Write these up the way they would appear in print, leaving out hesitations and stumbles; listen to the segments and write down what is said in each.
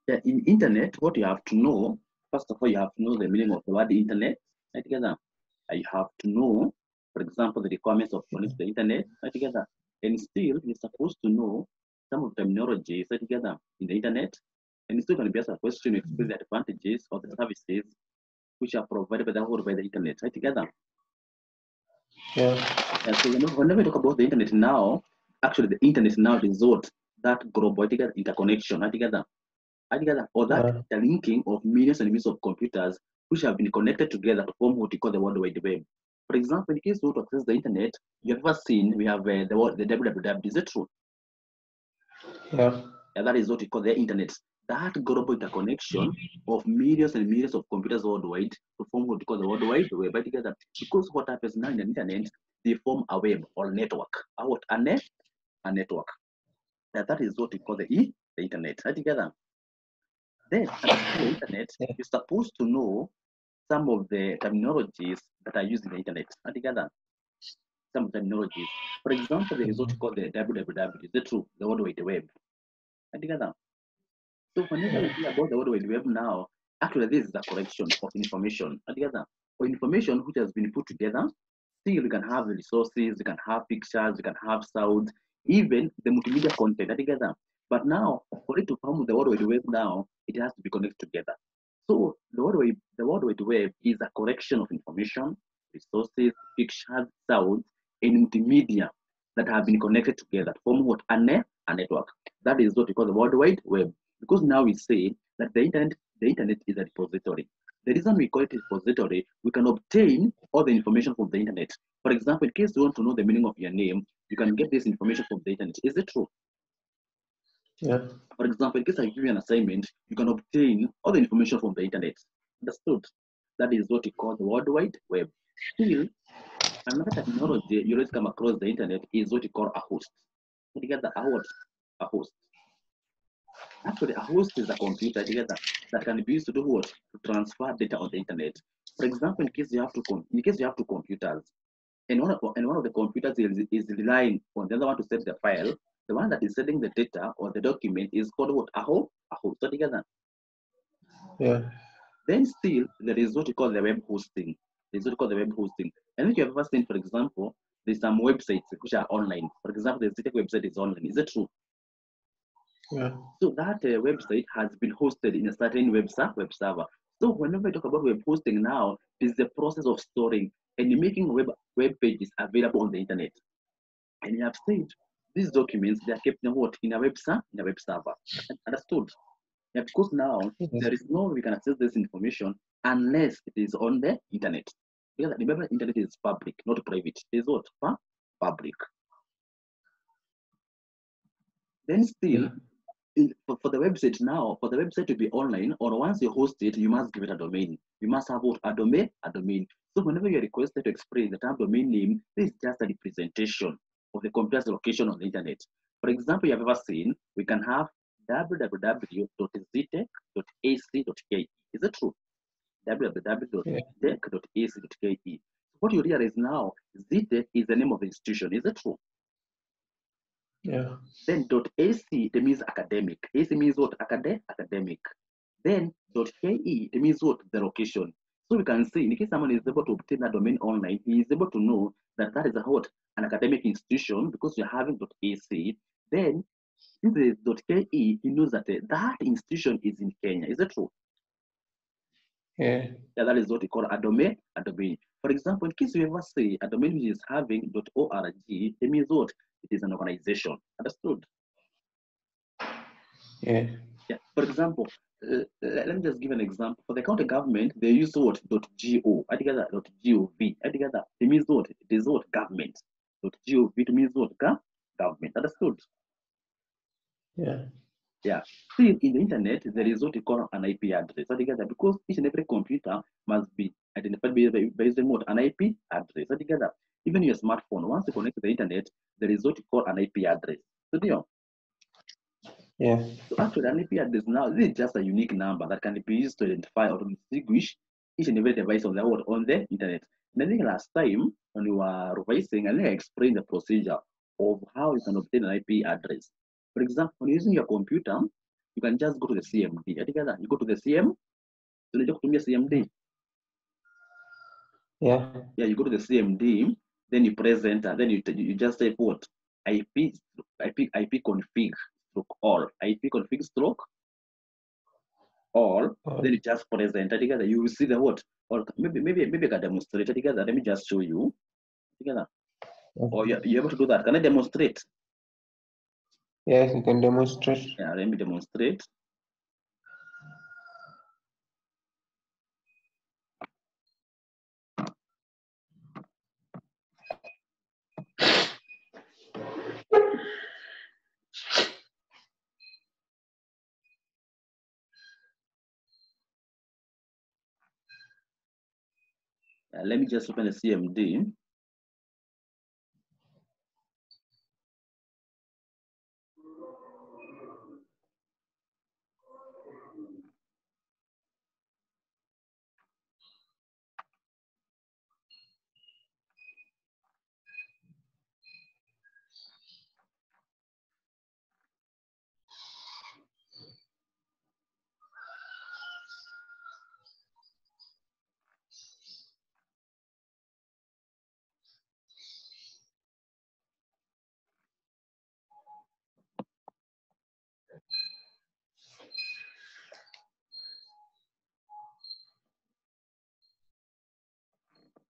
Yeah, in internet, what you have to know, first of all, you have to know the meaning of the word internet, right together. You have to know, for example, the requirements of connect to the internet, right together. And still, you're supposed to know some of the terminologies, right together, in the internet. And it's still going to be asked a question to explain the advantages of the services which are provided by the internet, right together. Yeah. And so whenever we talk about the internet now, actually the internet now resort that global interconnection, right together. Or that the linking of millions and millions of computers which have been connected together to form what we call the World Wide Web. For example, in case you want to access the internet, you have ever seen we have the www. Is it true? Yeah. That is what we call the internet. That global interconnection of millions and millions of computers worldwide to form what we call the World Wide Web. Right together. Because what happens now in the internet, they form a web or network. A network. That is what we call the internet. Right together. Then, understanding the internet, you're supposed to know some of the terminologies that are used in the internet. And together, some terminologies. For example, there is what you call the www, is it true? The World Wide Web. And together. So whenever we hear about the World Wide Web now, actually this is a collection of information. And together, or information which has been put together. Still, you can have the resources, you can have pictures, you can have sound, even the multimedia content. And together. But now, for it to form the World Wide Web now, it has to be connected together. So the World Wide Web is a collection of information, resources, pictures, sounds, and multimedia that have been connected together to form what a network. That is what we call the World Wide Web. Because now we say that the internet is a repository. The reason we call it a repository, we can obtain all the information from the internet. For example, in case you want to know the meaning of your name, you can get this information from the internet. Is it true? Yeah. For example, in case I give you an assignment, you can obtain all the information from the internet. Understood? That is what we call the World Wide Web. Still, another technology you always come across the internet is what we call a host. Together, a host. Actually, a host is a computer together that can be used to do what? To transfer data on the internet. For example, in case you have two computers, and one of the computers is relying on the other one to set the file, the one that is sending the data or the document is called what? A host. So together. Yeah. Then still, there is what we call the web hosting. There's what we call the web hosting. And if you have ever seen, for example, there's some websites which are online. For example, the Citec website is online. Is it true? Yeah. So that website has been hosted in a certain web server. So whenever we talk about web hosting now, it is the process of storing and making web pages available on the internet. And you have said these documents, they are kept in what? In a web server. Understood? Yeah, because now there is no way we can access this information unless it is on the internet. Because remember, internet is public, not private. It is what? Public. Then still, for the website now, for the website to be online, or once you host it, you must give it a domain. You must have what? A domain. So whenever you're requested to explain the term domain name, this is just a representation of the computer's location on the internet. For example, you have ever seen, we can have www.ztech.ac.ke. Is it true? www.ztech.ac.ke. What you realize now, ZTech is the name of the institution. Is it true? Yeah. Then .ac, that means academic. AC means what? Academic. Then .ke, that means what? The location. So we can see, in case someone is able to obtain a domain online, he is able to know that that is a what? An academic institution because you're having .ac. Then, if there is .ke, he knows that that institution is in Kenya. Is it true? Yeah. Yeah, that is what we call a domain. For example, in case you ever say a domain which is having .org, it means what? It is an organization. Understood? Yeah. Yeah. For example, let me just give an example. For the county government, they use what? .go. I think that .gov. I think that it means what? It is what? Government. .gov. It means what? Government. Understood? Yeah. Yeah. See, in the internet, there is what we call an IP address. I think that because each and every computer must be identified by using what? An IP address. I think that even your smartphone, once you connect to the internet, there is what we call an IP address. So, you know, Yeah. so actually, an IP address now, this is just a unique number that can be used to identify or to distinguish each and every device on the world on the internet. And I think last time when we were revising, I think I explained the procedure of how you can obtain an IP address. For example, when you're using your computer, you can just go to the CMD. Together, you go to the CM, so you to CMD. Yeah. Yeah, you go to the CMD, then you press enter, then you just say what IP config stroke all IP config stroke all. Then you just press enter. Together, you will see the what, or maybe I can demonstrate it together. Let me just show you together. Or you're able to do that. Can I demonstrate? Yes, you can demonstrate. Yeah, let me demonstrate. Let me just open the CMD.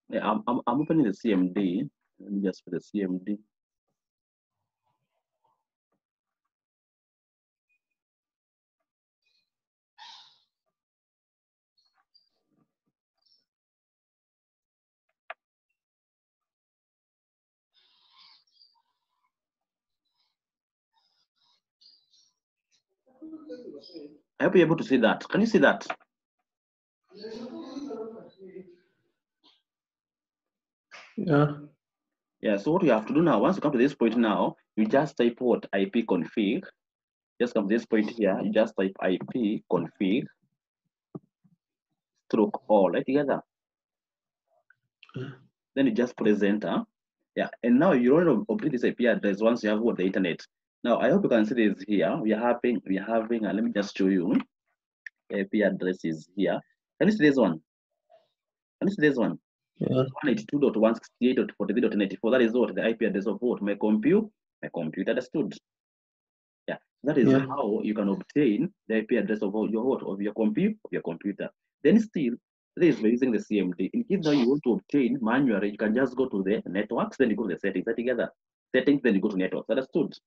Yeah, I'm opening the CMD. Let me just put the CMD. I hope you're able to see that. Can you see that? Yeah. Yeah, so what you have to do now, once you come to this point now, you just type what IP config. Just come to this point here, you just type IP config stroke all right together. Then you just press enter. Yeah, and now you don't obtain this IP address once you have what the internet. Now I hope you can see this here. We are having let me just show you. IP address is here. Can you see this one? Can you see this one? Yeah. 192.168.43.94. That is what the IP address of what my computer understood. Yeah, that is how you can obtain the IP address of your computer. Then still, this is using the CMD. In case now you want to obtain manually, you can just go to the networks, then you go to the settings. Together, settings, then you go to networks. Understood?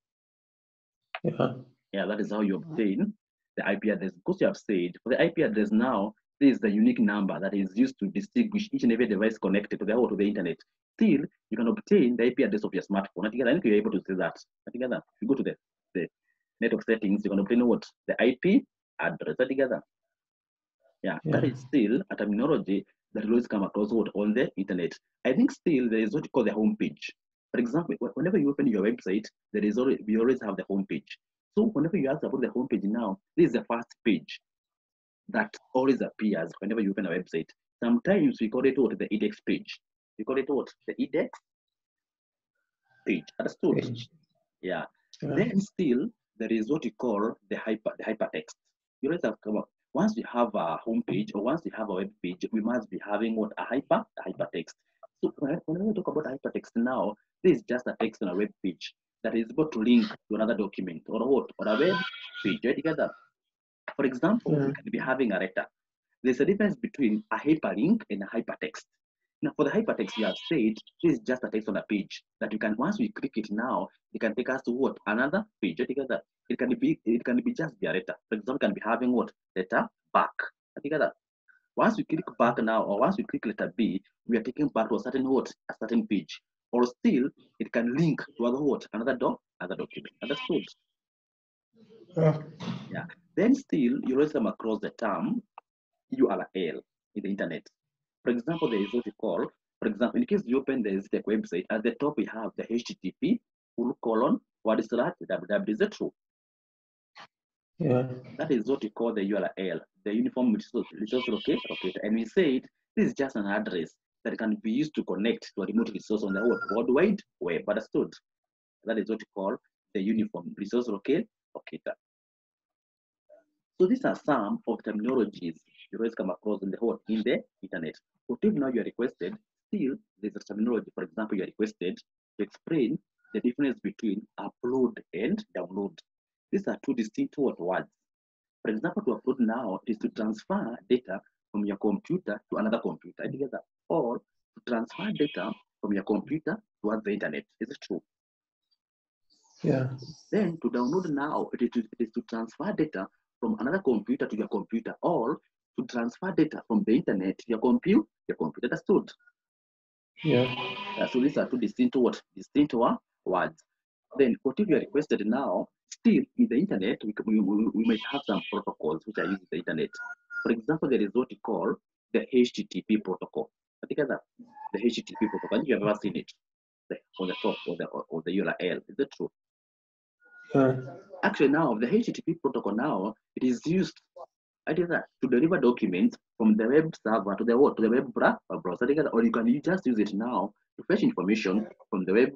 Yeah. Yeah, that is how you obtain the IP address. Because you have said for the IP address now, this is the unique number that is used to distinguish each and every device connected to the internet. Still, you can obtain the IP address of your smartphone. I think you're able to see that. Together, you go to the network settings, you can obtain what? The IP address. Together. Yeah, that is still a terminology that will always come across what on the internet. I think still there is what you call the home page. For example, whenever you open your website, we always have the home page. So whenever you ask about the home page now, this is the first page that always appears whenever you open a website. Sometimes we call it what? The index page. We call it what? The index page. Understood? Page. Yeah. Then still there is what you call the hypertext. You always have to come up. Once you have a home page or once you have a web page, we must be having what? A hypertext. So when we talk about hypertext now, this is just a text on a web page that is able to link to another document or what? Or a web page right together. For example, we can be having a letter. There's a difference between a hyperlink and a hypertext. Now, for the hypertext, we have said this is just a text on a page that you can, once we click it now, it can take us to what? Another page together. It can be just a letter. For example, it can be having what? Letter back together. Once we click back now, or once we click letter B, we are taking back to a certain what? A certain page. Or still, it can link to other what? Another document. Understood? Yeah. Then still, you always come across the term URL in the internet. For example, there is what you call, for example, in case you open the Zetec website, at the top we have the HTTP //www. Is that true? Yeah. That is what we call the URL, the Uniform Resource Locator. And we said this is just an address that can be used to connect to a remote resource on the World Wide Web. Understood? That is what we call the Uniform Resource Locator. So these are some of the terminologies you always come across in the internet. But if now you are requested, still there's a terminology. For example, you are requested to explain the difference between upload and download. These are two distinct words. For example, to upload now is to transfer data from your computer to another computer together, or to transfer data from your computer towards the internet. Is it true? Yeah. Then to download now, it is to transfer data from another computer to your computer, or to transfer data from the internet to your computer. Understood? Yeah. So these are two distinct words. Then what if you are requested now, still in the internet, we might have some protocols which are used in the internet. For example, there is what you call the HTTP protocol. Together, the HTTP protocol, you have ever seen it on the top of the URL. Is that true? Yeah. Actually, now the HTTP protocol now it is used to deliver documents from the web server to the web browser together, or you can just use it now to fetch information from the web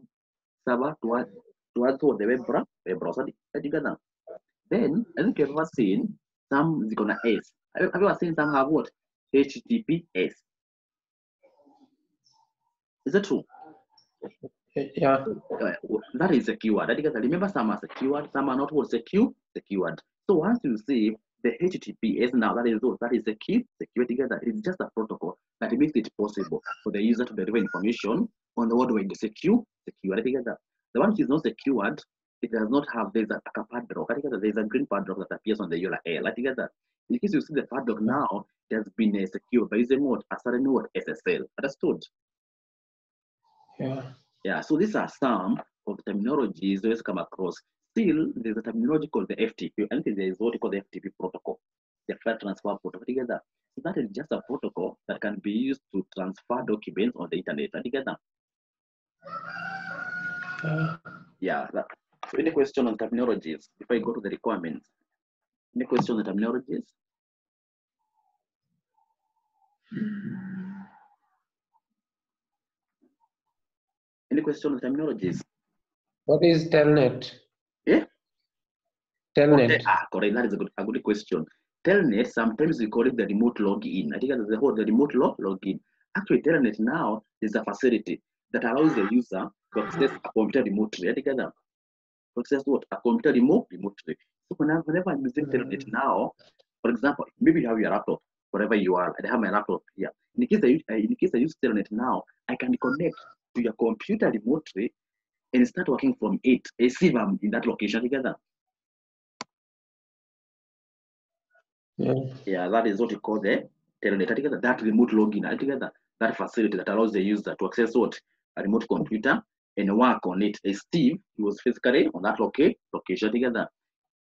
server towards the web browser together. Then I think you've ever seen some is gonna S. Have you ever seen some have what? HTTPS. Is that true? Yeah. That is a keyword. Remember, some are secured, some are not what secured. So once you see the HTTPS now, that is the key secure together. It's just a protocol that makes it possible for the user to deliver information on the world wide secure together. The one which is not secured, it does not have there's a padlock. There's a green padlock that appears on the URL. Together. In case you see the padlock now, it has been secured by using a certain SSL. Understood? Yeah. Yeah, so these are some of the terminologies always come across. Still, there's a terminology called the FTP. I think there is what you call the FTP protocol, the file transfer protocol together. So that is just a protocol that can be used to transfer documents on the internet together. Yeah. So any question on terminologies before I go to the requirements? Any question on terminologies? Any question on terminologies? What is Telnet? Yeah? Telnet. Correct. That is a good question. Telnet, sometimes we call it the remote login. I think that's the remote login. Actually, Telnet now is a facility that allows the user to access a computer remotely. To access what? A computer remotely. So whenever I'm using Telnet now, for example, maybe you have your laptop wherever you are. I have my laptop here. In case I use Telnet now, I can connect to your computer remotely and start working from it. See if I'm in that location together. Yeah, that is what we call the Telnet together. That remote login together. That facility that allows the user to access what? A remote computer and work on it. As Steve, he was physically on that location together.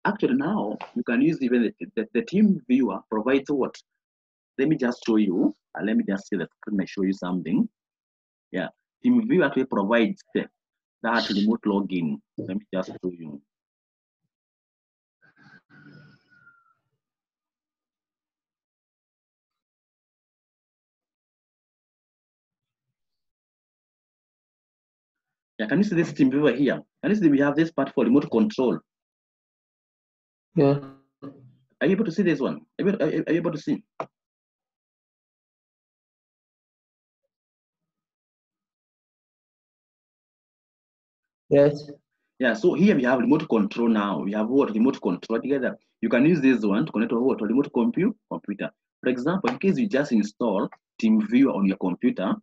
Actually, now you can use even the team viewer provides what? Let me just show you. Let me just see the screen. I show you something. Yeah, team viewer actually provides that remote login. Let me just show you. Yeah, can you see this team viewer here? Can you see we have this part for remote control? Yeah. Are you able to see this one? Are you able to see? Yes. Yeah, so here we have remote control now. We have what? Remote control together. You can use this one to connect to what? To remote computer. For example, in case you just install TeamViewer on your computer,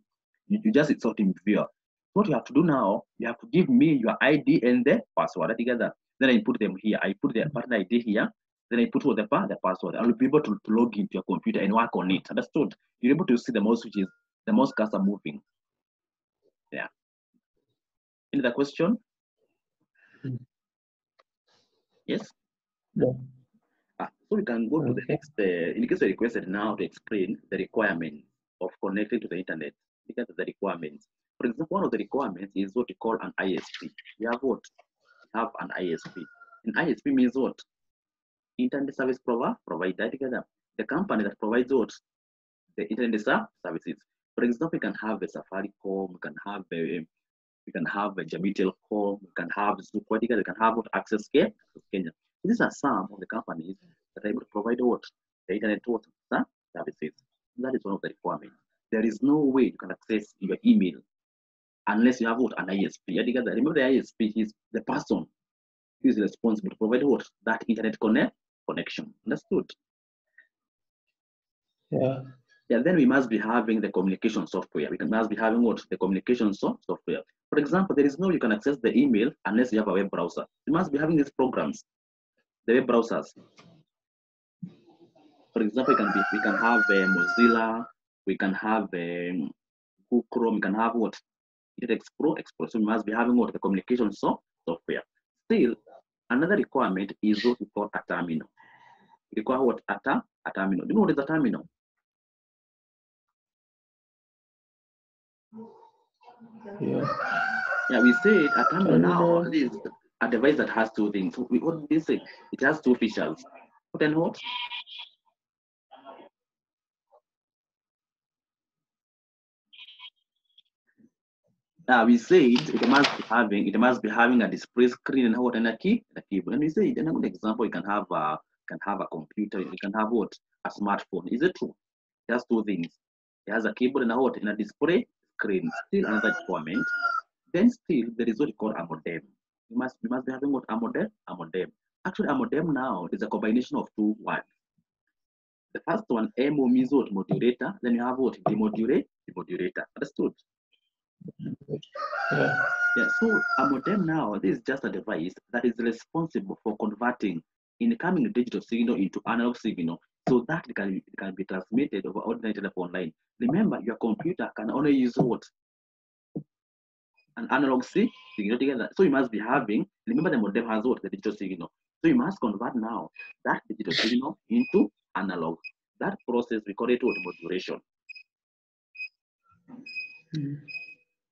you just install TeamViewer. What you have to do now, you have to give me your ID and the password together. Then I put them here. I put the partner ID here. Then I put what the password. I'll be able to log into your computer and work on it. Understood? You're able to see the mouse, which is the mouse cursor moving. Yeah. Any other question? Yes. Yeah. So we can go to the next, in case we requested now to explain the requirements of connecting to the internet, because of the requirements. For example, one of the requirements is what we call an ISP. We have what? We have an ISP. An ISP means what? Internet service provider together. The company that provides what? The internet services. For example, we can have a Safaricom, we can have a Jamii Telecom, we can have Zuku, we can have what? Access Kenya. These are some of the companies that are able to provide what? The internet what? The services. That is one of the requirements. There is no way you can access your email unless you have what? An ISP. Remember, the ISP is the person who is responsible to provide what? That internet connection. Understood? Yeah. Yeah, then we must be having the communication software. We must be having what? The communication software. For example, there is no you can access the email unless you have a web browser. You must be having these programs, the web browsers. For example, we can have Mozilla, we can have Google Chrome, we can have what? Internet Explorer. So we must be having what? The communication software. Still, another requirement is what we call a terminal. We require what? A terminal. Do you know what is a terminal? Yeah, we say a terminal now is a device that has two things. What do we say? It has two features. What and what? We say it must be having a display screen and what and a keyboard. And we say in a good example, you can have a computer, you can have what? A smartphone. Is it true? It has two things. It has a keyboard and a what? And a display screen. Still another requirement. Then still there is what we call a modem. We must be having what? A modem. Actually, a modem now is a combination of two words. The first one, MO means what? Modulator. Then you have what? Demodulator. Understood? Yeah. So a modem now, this is just a device that is responsible for converting incoming digital signal into analog signal, so that it can be transmitted over ordinary telephone line. Remember, your computer can only use what? An analog signal together. So you must be having, remember the modem has what? The digital signal. So you must convert now that digital signal into analog. That process, we call it what? Modulation.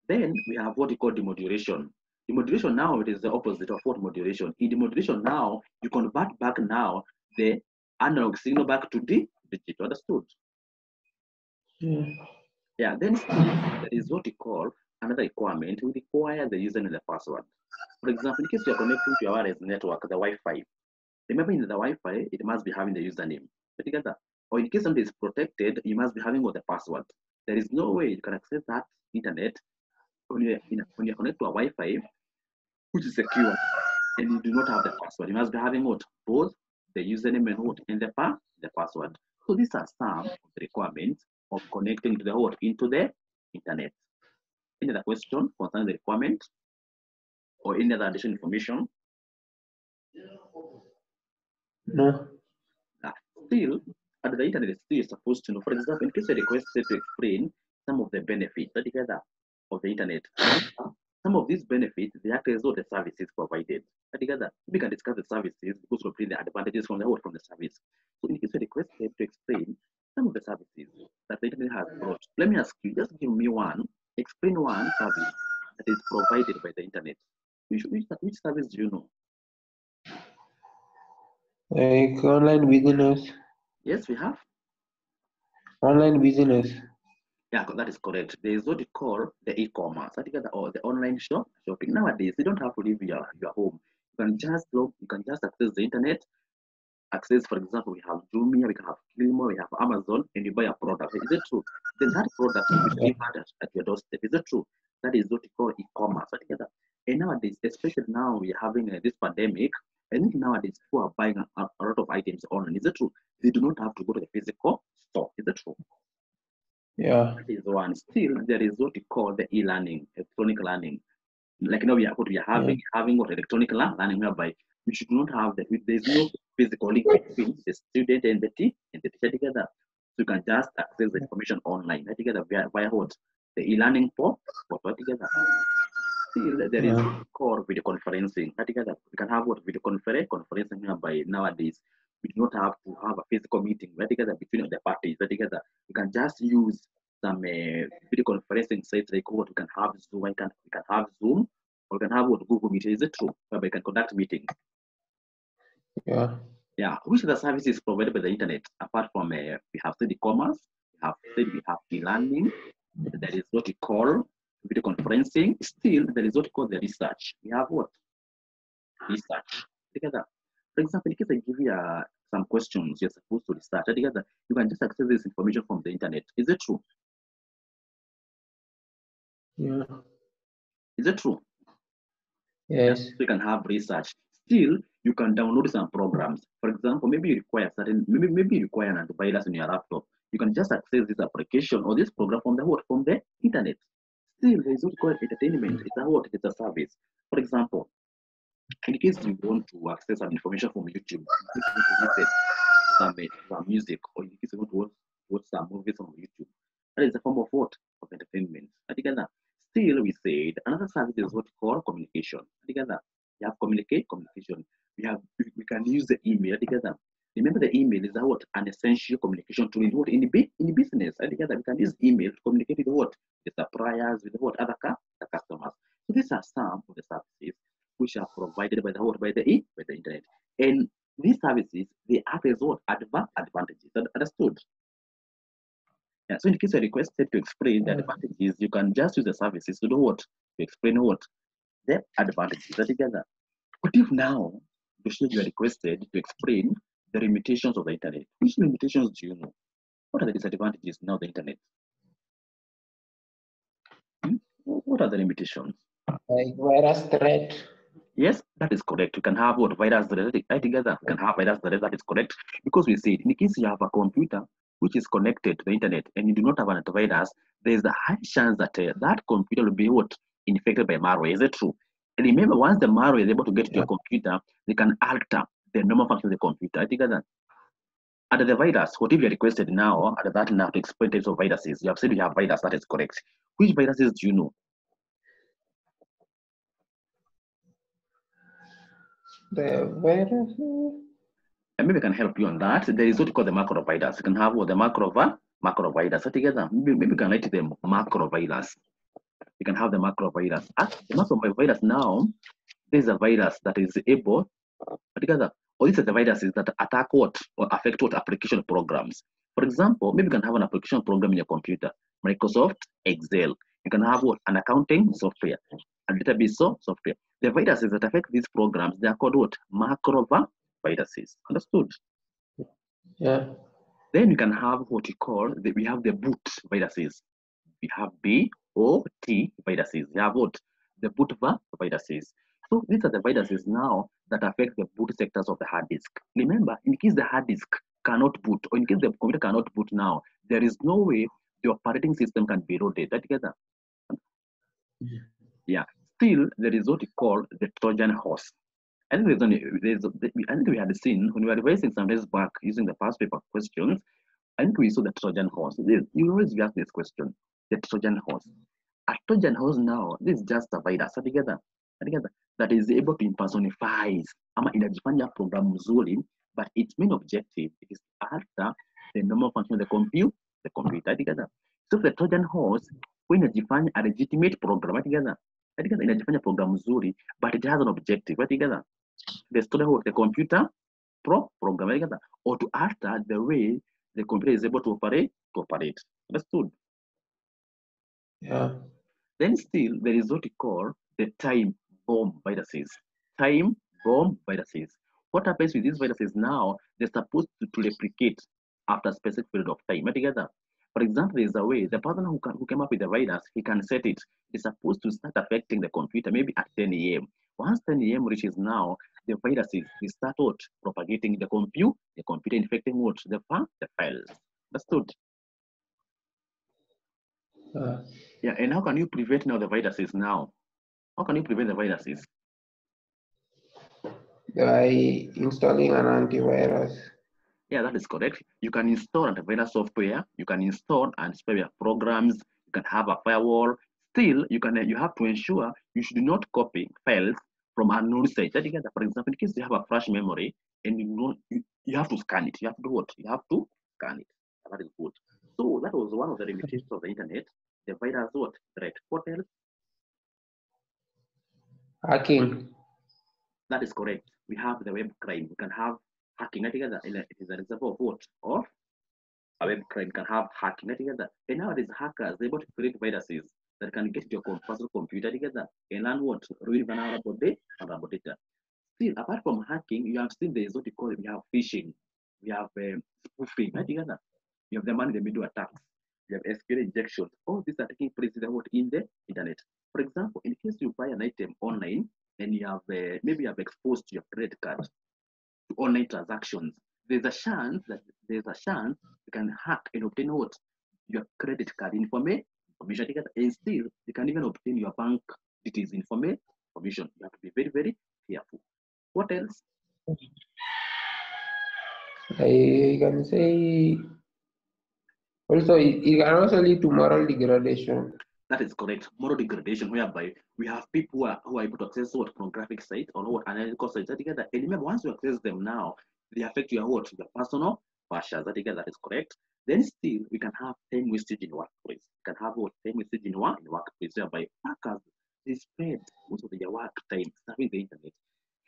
Then we have what we call demodulation. Demodulation now, it is the opposite of what? Modulation. In demodulation now, you convert back now the analog signal back to the digital. Understood? Yeah, then there is what we call another requirement. We require the username and the password. For example, in case you are connecting to your wireless network, the Wi-Fi, remember in the Wi-Fi, it must be having the username. Together. Or in case something is protected, you must be having what? The password. There is no way you can access that internet when you connect to a Wi-Fi, which is secure, and you do not have the password. You must be having what? Both the username and what? And the password. So these are some of the requirements of connecting to the what? Into the internet. Any other question concerning the requirement or any other additional information? No. Still, the internet is still supposed to know. For example, in case you're requested to explain some of the benefits together of the internet, some of these benefits, they act as though the services provided. Together, we can discuss the services because we bring the advantages from the service. So in case you're requested to explain some of the services that the internet has brought, let me ask you, just give me one, explain one service that is provided by the internet. Which service do you know? Like online business. Yes, we have. Online business. Yeah, that is correct. There is what we call the e-commerce, or the online shopping. Nowadays, you don't have to leave your home. You can just access the internet. Access, for example, we have Jumia, we can have Kilimo, we have Amazon, and you buy a product. Is it true? Then that product will be delivered at your doorstep. Is it true? That is what we call e-commerce. And nowadays, especially now we are having this pandemic, I think nowadays people are buying a lot of items online. Is it true? They do not have to go to the physical store. Is it true? Yeah. That is one. Still, there is what we call the e-learning, electronic learning. Like now we are having what electronic learning, whereby we should not have that. There's no physical link between the student and the teacher together. So you can just access the information online together via what? The e-learning for together. Still, there is what we call video conferencing. Together, we can have what video conferencing whereby nowadays we do not have to have a physical meeting together between the parties. Together, we can just use some video conferencing sites like what we can have Zoom, we can have Zoom, or we can have what Google Meet. Is it true? Whereby we can conduct meetings. Yeah. Yeah. Which of the services provided by the internet apart from we have said e-commerce, we have e-learning. There is what we call video conferencing. Still, there is what we call the research. We have what? Research. Together. For example, in case I give you some questions you're supposed to research. Together, you can just access this information from the internet. Is it true? Yeah. Is it true? Yes. You can have research. Still, you can download some programs. For example, maybe you require maybe you require an antivirus in your laptop. You can just access this application or this program from the internet. Still, there is what called entertainment. It's a service. For example, in case you want to access some information from YouTube, in case you want to listen some music, or in case you want to watch some movies on YouTube, that is a form of what? Of entertainment. Together, still we said another service is what we call communication. Together, you have communication. We can use the email together. Remember, the email is what an essential communication tool in the business. Together, we can use email to communicate with what the suppliers, with what the customers. So these are some of the services which are provided by the internet. And these services, they have as what advantages. Understood? Yeah, so in case you're requested to explain the advantages, you can just use the services to do what? To explain what? The advantages together. What if now you are requested to explain the limitations of the internet? Which limitations do you know? What are the disadvantages now of the internet? What are the limitations? Like virus threat. Yes, that is correct. You can have what virus threat together. You can have virus threat. That is correct, because we said in case you have a computer which is connected to the internet and you do not have an antivirus, there is a high chance that that computer will be what infected by malware. Is it true? And remember, once the malware is able to get to your computer, they can alter the normal function of the computer together. Under the virus, what if you requested now under that now to explain types of viruses? You have said you have virus. That is correct. Which viruses do you know? The virus. And maybe I can help you on that. There is what you call the macrovirus. You can have what the macrovirus. So together, maybe you can write the macrovirus. You can have the macrovirus. The macrovirus now, there's a virus that is able together. Or these are the viruses that attack what or affect what application programs. For example, maybe you can have an application program in your computer, Microsoft Excel. You can have what an accounting software, a database software. The viruses that affect these programs, they are called what macroviruses. Understood? Yeah. Then you can have what you call we have the boot viruses. We have BOT viruses. We have what the boot viruses. So these are the viruses now that affect the boot sectors of the hard disk. Remember, in case the hard disk cannot boot, or in case the computer cannot boot now, there is no way the operating system can be loaded together. Yeah. Still, there is what we call the Trojan horse. I think I think we had seen when we were revising some days back using the past paper questions. I think we saw the Trojan horse. You always ask this question: the Trojan horse. A Trojan horse now, this is just a virus together that is able to impersonify ama inajifanya program mzuri, but its main objective is to alter the normal function of the computer together. So the Trojan horse, when inajifanya a legitimate program together inajifanya program mzuri, but it has an objective together. The student of the computer program together, or to alter the way the computer is able to operate. Understood? Yeah. Then still there is what we call the time bomb viruses. Time bomb viruses. What happens with these viruses now? They're supposed to replicate after a specific period of time. Together. For example, there's a way the person who came up with the virus, he can set it. It's supposed to start affecting the computer maybe at 10 a.m. Once 10 a.m. reaches now, the viruses will start out propagating the computer infecting what? The files. Understood? Yeah, and how can you prevent now the viruses now? How can you prevent the viruses? By installing an antivirus. Yeah, that is correct. You can install antivirus software. You can install and spare programs. You can have a firewall. Still, you have to ensure you should not copy files from unknown sites. For example, in case you have a flash memory and you have to scan it. You have to do what? You have to scan it. That is good. So that was one of the limitations of the internet. The virus what? Threat. What else? Hacking. That is correct. We have the web crime. We can have hacking together. It is an example of what? Of a web crime can have hacking together. And nowadays, hackers are able to create viruses that can get your personal computer together and learn what? Ruin about data. Still, apart from hacking, you have seen there is what we have phishing. We have spoofing. Together. You have the man in the middle attacks. You have SQL injections. All these are taking place in the internet. For example, in case you buy an item online and you have maybe you have exposed your credit card to online transactions, there's a chance you can hack and obtain what your credit card information together, and still you can even obtain your bank details information. You have to be very, very careful. What else? I can say also it can also lead to moral degradation. That is correct. Moral degradation, whereby we have people who are able to access what pornographic sites or what analytical sites together. And remember, once you access them now, they affect your what? Your personal fascias. That is correct. Then still, we can have time wastage in workplace. We can have what? Time wastage in workplace, whereby workers, they spend most of their work time surfing the internet.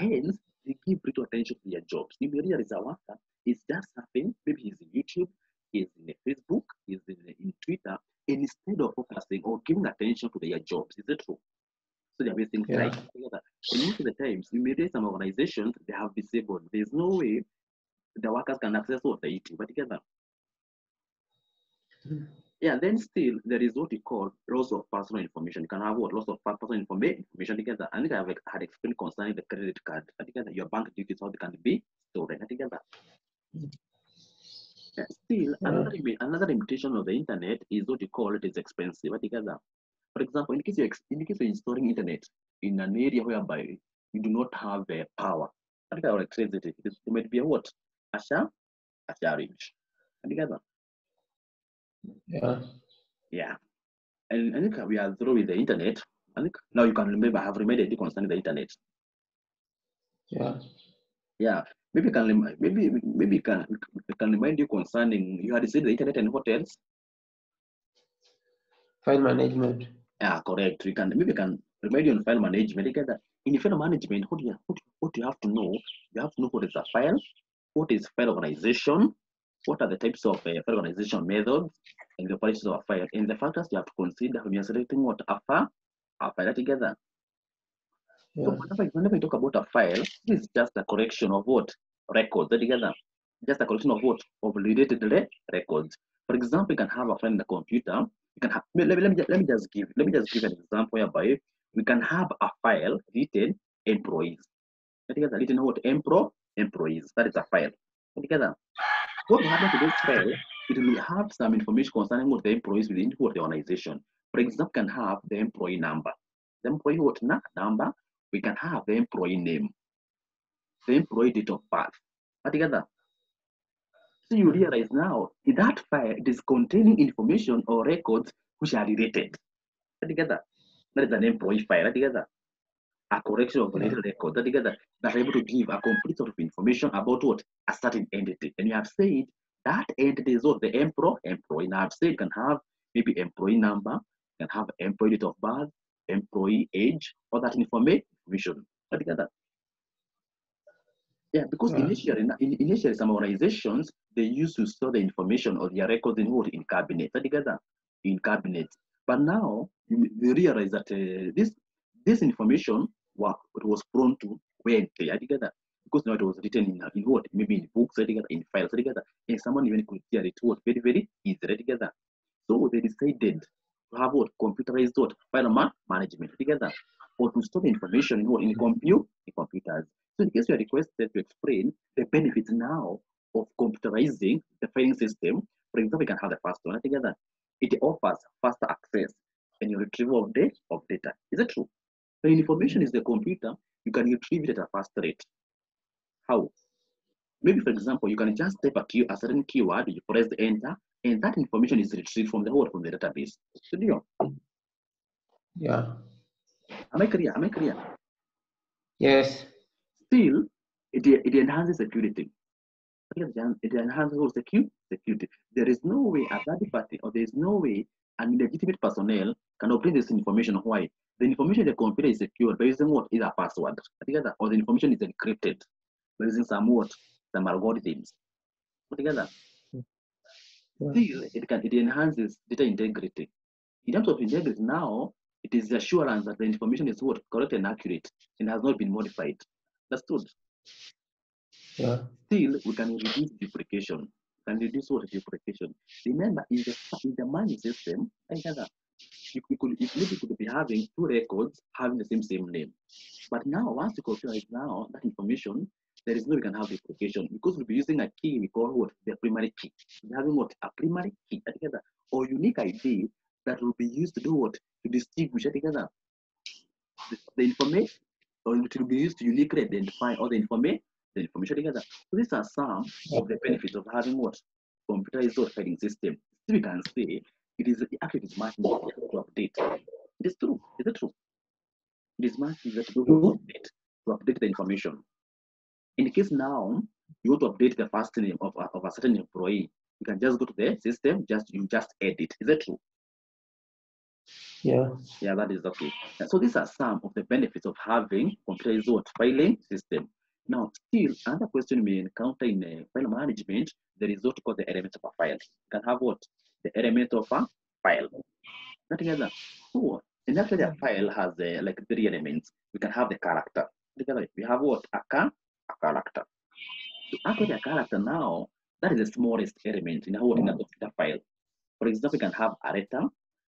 Hence, they give little attention to their jobs. If you realize a worker is just surfing, maybe he's in YouTube, he's in Facebook, he's in Twitter, and instead of focusing or giving attention to their jobs. Is it true? So they are wasting time together. And most of the times, you may read some organizations, they have disabled. There's no way the workers can access what they YouTube together. Yeah, then still there is what we call loss of personal information. You can have what loss of personal information together. And I had explained concerning the credit card together, your bank details, how they can be stored together. Still, another limitation of the internet is what you call it is expensive together. For example, in case you're installing internet in an area whereby you do not have power, or electricity, it might be a what? A charge together. Yeah. And I think we are through with the internet. I think now you can remember I have reminded you concerning the internet. Yeah. Maybe can remind you concerning you had said the internet and what else? File management. Yeah, correct. Maybe can remind you on file management together. In file management, what you have to know, what is a file, what is file organization, what are the types of file organization methods, and the operations of a file, and the factors you have to consider when you're selecting what a file together. So whenever you talk about a file, this is just a collection of what records together. Just a collection of what of related records. For example, you can have a file in the computer. You can have let me just give an example whereby we can have a file written employees. Together, written what employees. That is a file. Together. What will happen to this file? It will have some information concerning what the employees within what the organization. For example, can have the employee number. The employee what number? We can have the employee name, the employee date of birth. Together. So you realize now that file is containing information or records which are related. Together. That is an employee file. Together. A collection of related records together that are able to give a complete sort of information about what a certain entity. And you have said that entity is what the employee. Now I've said you can have maybe employee number, you can have employee date of birth, employee age, all that information together. Yeah, because initially some organizations they used to store the information or their records in what in cabinets together in cabinets. But now they realize that this information was prone to wear and tear together because now it was written in what maybe in books together, in files together, and someone even could hear it was very, very easily together. So they decided to have what computerized what file management together, or to store the information in computers. So in case you are requested to explain the benefits now of computerizing the filing system, for example, you can have the first one together. It offers faster access and your retrieval of data. Is it true? The information is the computer, you can retrieve it at a fast rate. How? Maybe, for example, you can just type a certain keyword, you press the enter, and that information is retrieved from the database. Studio. Yeah. Am I clear? Yes. Still, it enhances security. It enhances security. There is no way a third party, or there is no way an illegitimate personnel can obtain this information. Why? The information in the computer is secured by using what is a password, together, or the information is encrypted by using some algorithms. Together. Still, it enhances data integrity. In terms of integrity now, it is the assurance that the information is what correct and accurate and has not been modified. Understood? Yeah. Still, we can reduce duplication. Can reduce what duplication. Remember, in the money system, maybe you could be having two records having the same name. But now, once you computerize now that information, there is no we can have duplication because we'll be using a key we call what the primary key. We're having what a primary key together or unique ID that will be used to do what to distinguish together the information, or it will be used to uniquely identify all the information together. So these are some of the benefits of having what computerized or filing system. So we can say it is actually it is much easier to update. It is true. Is it true? It is much easier to do what to update the information. In case now you want to update the first name of a certain employee, you can just go to the system, you just edit. Is that true? Yeah. Yeah, that is okay. So these are some of the benefits of having computerized filing system. Now, still another question we encounter in file management, there is what called the element of a file. You can have what? The element of a file. Not together. So, and actually a file has like three elements. We can have the character. Together, we have what? A character. So actually a character now, that is the smallest element in a computer file. For example, we can have a letter,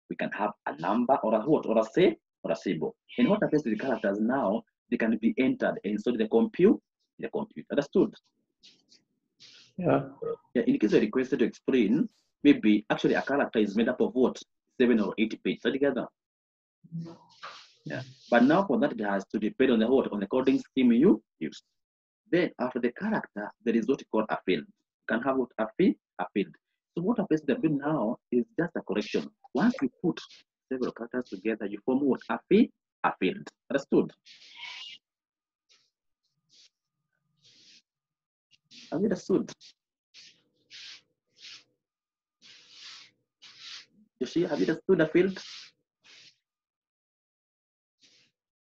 we can have a number or a what or a symbol. And what happens to the characters now, they can be entered inside the computer. Understood? Yeah. In case you're requested to explain, maybe actually a character is made up of what? 7 or 8 pages together. Yeah. But now for that it has to depend on the coding scheme you use. Then after the character, there is what you call a field. You can have what a field. So what happens to the field now is just a correction. Once you put several characters together, you form what a field. Understood? Have you understood? Yoshi, have you understood a field?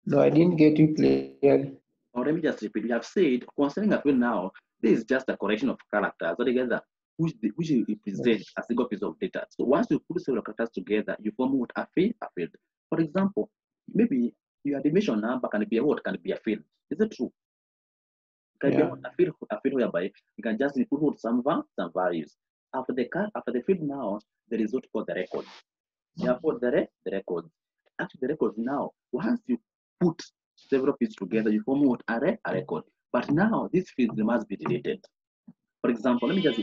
No, I didn't get you clearly. Or let me just repeat. We have said concerning a field now, this is just a correction of characters together, which represent a single piece of data. So once you put several characters together, you form what a field. For example, maybe your dimension number can be a field. Is it true? Can be a field whereby you can just input some values. After the field now, there is what called the record. Therefore, the record. Actually, the record now, once you put several pieces together, you form what a record. But now this field must be deleted. For example, let me just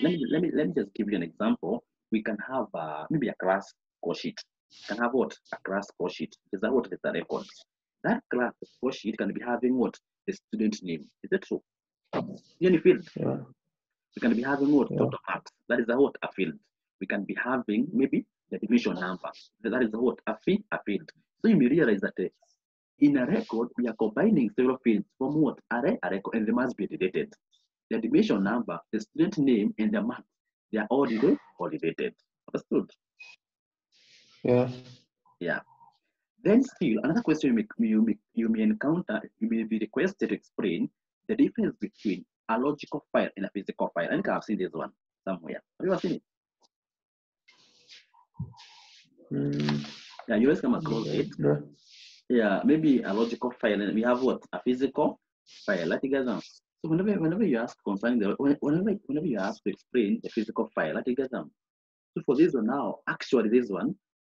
give you an example. We can have maybe a class score sheet. Can have what a class score sheet. Is that what is the record? That class score sheet can be having what the student name. Is that true? In field, we can be having what total marks. That is what a field. We can be having maybe the dimension number. That is what a field. So you may realize that in a record we are combining several fields from what a record, and they must be related. The dimension number, the student name, and the marks, they are all related. Understood? Yeah. Yeah. Then still another question you may encounter, you may be requested to explain the difference between a logical file and a physical file. I think I've seen this one somewhere. Have you ever seen it? Yeah, you always come across it. No. Yeah, maybe a logical file, and we have what a physical file. Let together. So whenever you ask concerning whenever you ask to explain the physical file, let together. So for this one now, actually this one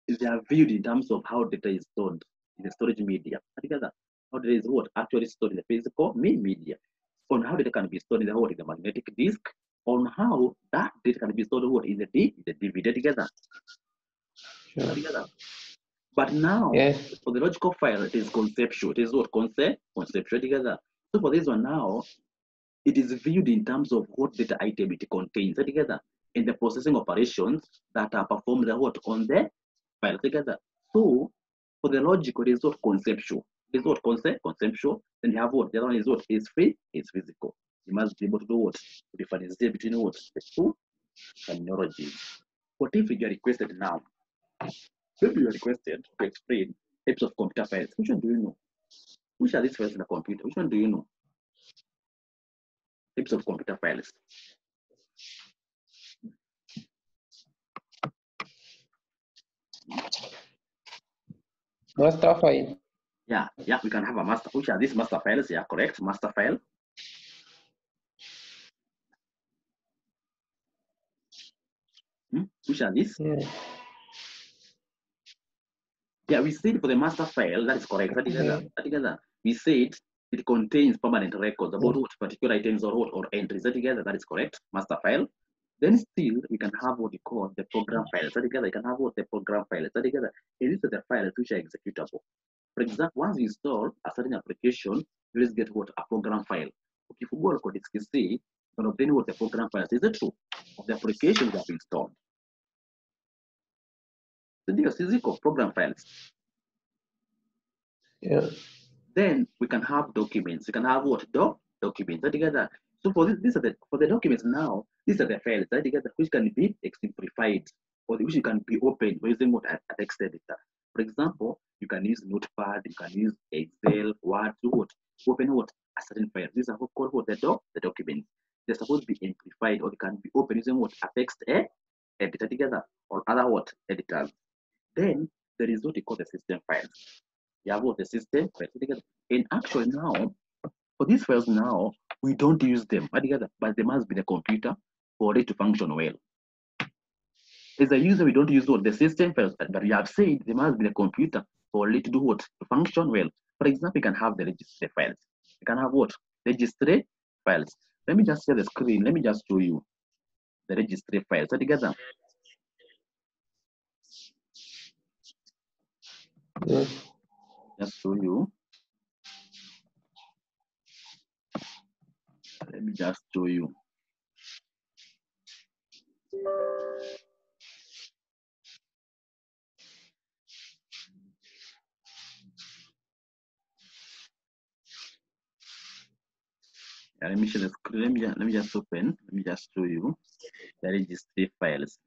they are viewed in terms of how data is stored in the storage media. Let together. How data is what actually stored in the physical media. On how data can be stored in the magnetic disk. On how that data can be stored in the DVD together. Sure. Together. But now, for the logical file, it is conceptual. It is what conceptual together. So for this one now, it is viewed in terms of what data item it contains together, and the processing operations that are performed on the file together. So for the logical, it is what conceptual. It is what conceptual. Then you have what the other one is what is physical. You must be able to do what to differentiate between what the two terminologies. What if you are requested now? Maybe you are requested to explain types of computer files. Which one do you know? Which are these files in a computer? Which one do you know? Types of computer files. Master file. Yeah, we can have a master. Which are these master files? Yeah, correct. Master file. Which are these? Yeah. Yeah, we said for the master file, that is correct. Okay. Together. We said it contains permanent records about what particular items or entries. That is correct. Master file. Then still we can have what we call the program files. Together, you can have what the program files. Together, these are the files which are executable. For example, once you install a certain application, you just get what a program file. Okay, if you go to disk C, you can obtain what the program files is the true of the application you have installed. So these are program files. Yeah. Then we can have documents. You can have what documents together. So for this, for the documents now, these are the files together which can be simplified or which can be opened using what a text editor. For example, you can use Notepad, you can use Excel, Word to what open what a certain file. These are called what the documents. They're supposed to be amplified or they can be opened using what a text editor together or other what editors. Then there is what we call the system files. You have what the system files together. And actually now, for these files now, we don't use them together, but they must be the computer for it to function well. As a user, we don't use what the system files, but we have said they must be the computer for it to do what to function well. For example, you can have the registry files. You can have what registry files. Let me just share the screen. Let me just show you the registry files together. Yeah. Just show you. Let me just show you. Yeah, let me share the screen. Let me just open. Let me just show you the registry files.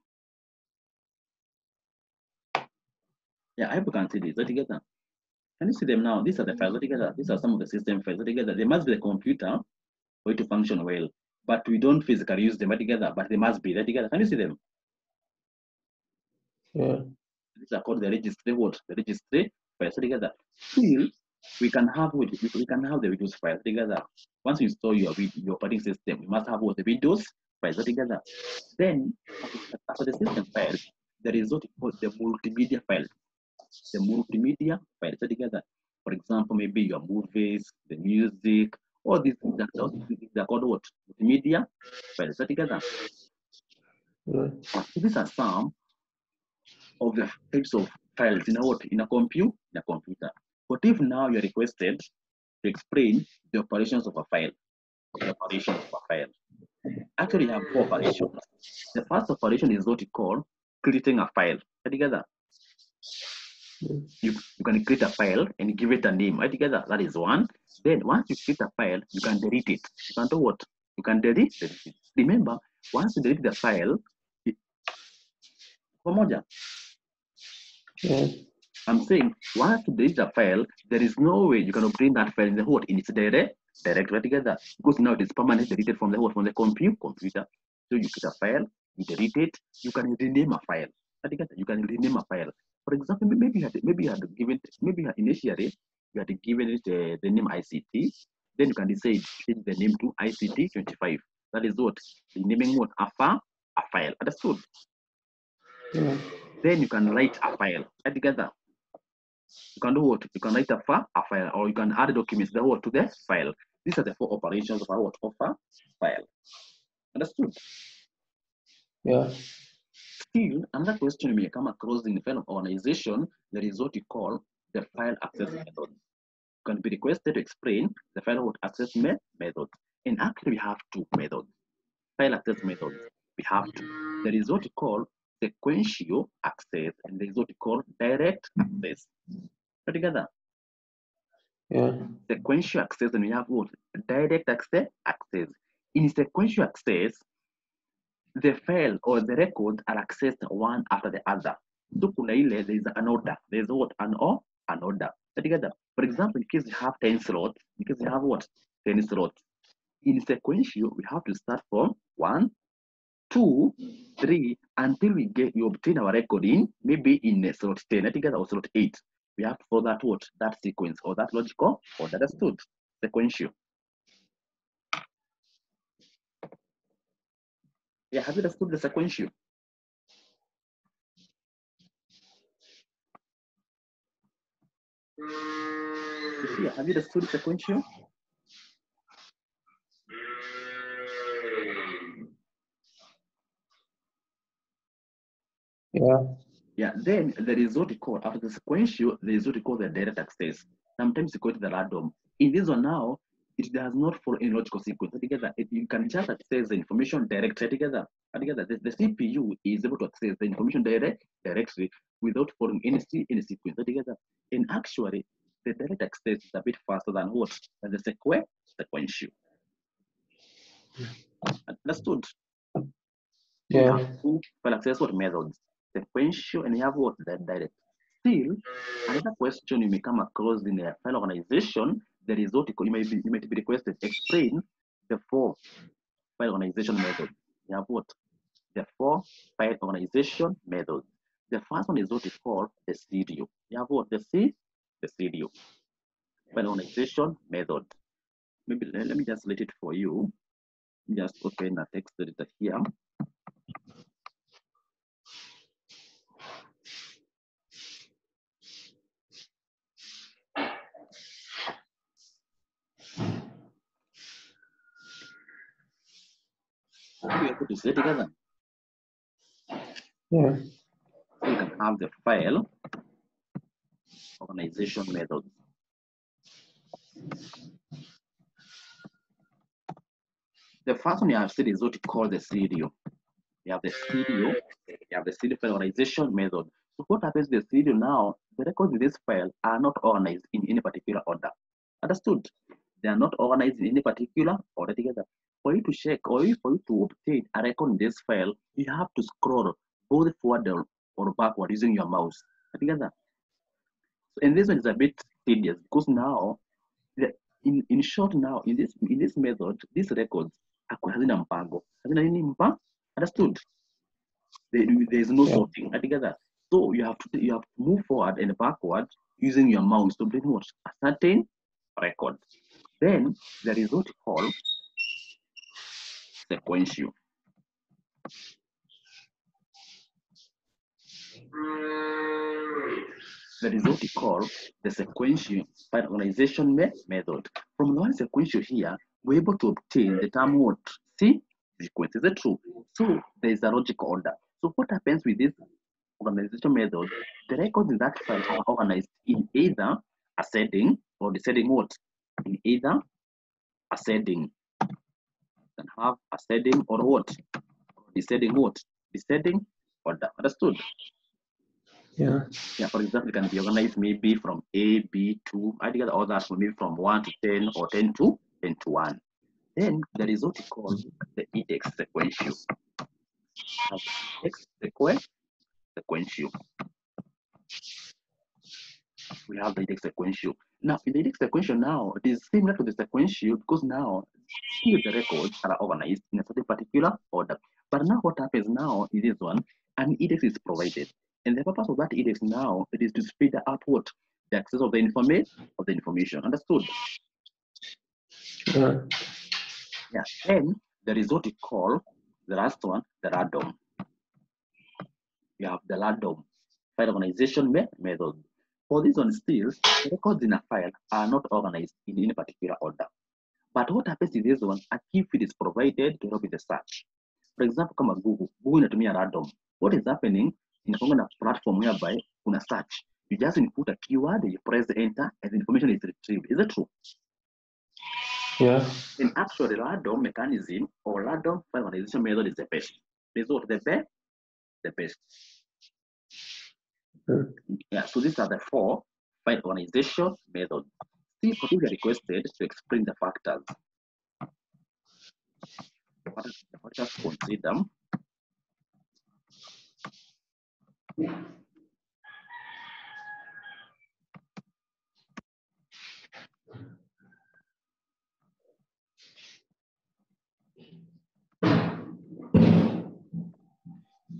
Yeah, I hope you can see this together. Can you see them now? These are the files together. These are some of the system files together. They must be the computer for it to function well. But we don't physically use them together, but they must be there together. Can you see them? Yeah. These are called the registry what? The registry files together. Still, we can have the Windows files together. Once you install your operating system, you must have what the Windows files together. Then after the system files, there is what we call the multimedia files. The multimedia files together. For example, maybe your movies, the music, all these things they're called what? Multimedia files together. Yeah. These are some of the types of files in a computer. But if now you're requested to explain the operations of a file, actually you have four operations. The first operation is what you call creating a file. Together, you can create a file and give it a name. Together, that is one. Then once you create a file, you can delete it. You can do what? You can delete it. Remember, once you delete the file, Yeah. I'm saying once you delete the file, there is no way you can obtain that file in the what in its directory together because now it is permanently deleted from the what from the computer. So you get a file, you delete it, you can rename a file. You can rename a file. For example, maybe you had given initially you had given it the name ICT, then you can decide to change the name to ICT 25. That is what renaming what a file. Understood? Yeah. Then you can write a file together. You can do what? You can write a file, or you can add documents to the file. These are the four operations of a file. Understood? Yeah. Still, another question you may come across in the file of organization, there is what you call the file access method. You can be requested to explain the file access method. And actually, we have two methods. File access methods. We have two. There is what you call sequential access, and there is what you call direct access. Put together. Yeah. Sequential access, and we have what? Direct access. In sequential access, the file or the records are accessed one after the other. So there is an order. There's what? An order. Together. For example, in case you have 10 slots, because you have what? 10 slots. In sequential, we have to start from 1, 2, 3 until we obtain our record in maybe in slot 10 together or slot 8. We have to follow that sequence or that logical or that understood sequential. Yeah, have you understood the sequential? Have you understood sequential? Yeah. Yeah, then the result code after the sequential, the result called the direct access. Sometimes you call it the random. In this one now, it does not follow any logical sequence. Together, you can just access the information directly together. Together, the CPU is able to access the information directly without following any sequence. Together, and actually, the direct access is a bit faster than what? Than the sequential. Understood? Yeah. You have two file access what methods, sequential, and you have what? The direct. Still, another question you may come across in a file organization, the result you might be requested explain the 4 file organization methods. You have what? The 4 file organization methods. The first one is what is called the CDO. You have what? The CDO file organization method. Maybe let me just let it for you. Just open a text editor here. We are going to say together. Yeah. So you can have the file organization methods. The first one you have said is what you call the CDO. You have the CDO, you have the CDO file organization method. So what happens to the CDO now? The records in this file are not organized in any particular order. Understood? They are not organized in any particular order together. For you to check or for you to obtain a record in this file, you have to scroll both forward or backward using your mouse. Together. And this one is a bit tedious because now, in short, now in this method, these records hazina mpango. Hazina nini mpango? Understood? There is no sorting together. So you have to move forward and backward using your mouse to bring what? A certain record. Then there is what you call sequential. That is what we call the sequential file organization method. From one sequential here, we're able to obtain the term what? Sequence. Is it true? So there is a logical order. So what happens with this organization method? The records in that file are organized in either ascending or descending what? In either ascending. You can have ascending or what? Descending what? Descending order. Understood? Yeah. Yeah, for example, it can be organized maybe from A, B, 2, I think all that maybe from 1 to 10 or 10 to 1. Then there is what we call the index sequential. Index sequential. We have the index sequential. Now, in the index sequential now, it is similar to the sequential because now still the records are organized in a certain particular order. But now what happens now in this one, an index is provided. And the purpose of that index now, it is to speed up what? The access of the information. Understood? Yeah. Yeah. And there is what we call the last one, the random. You have the random file organization method. For this one still, the records in a file are not organized in any particular order. But what happens in this one, a key field is provided to help with the search. For example, kama Google inatumia random. What is happening in a platform whereby una search, you just input a keyword, you press enter, and the information is retrieved. Is it true? Yeah. In actually, random mechanism or random file organization method is the best. Result the best. Yeah, so these are the 4 file organization methods. See, we are requested to explain the factors. Let us consider.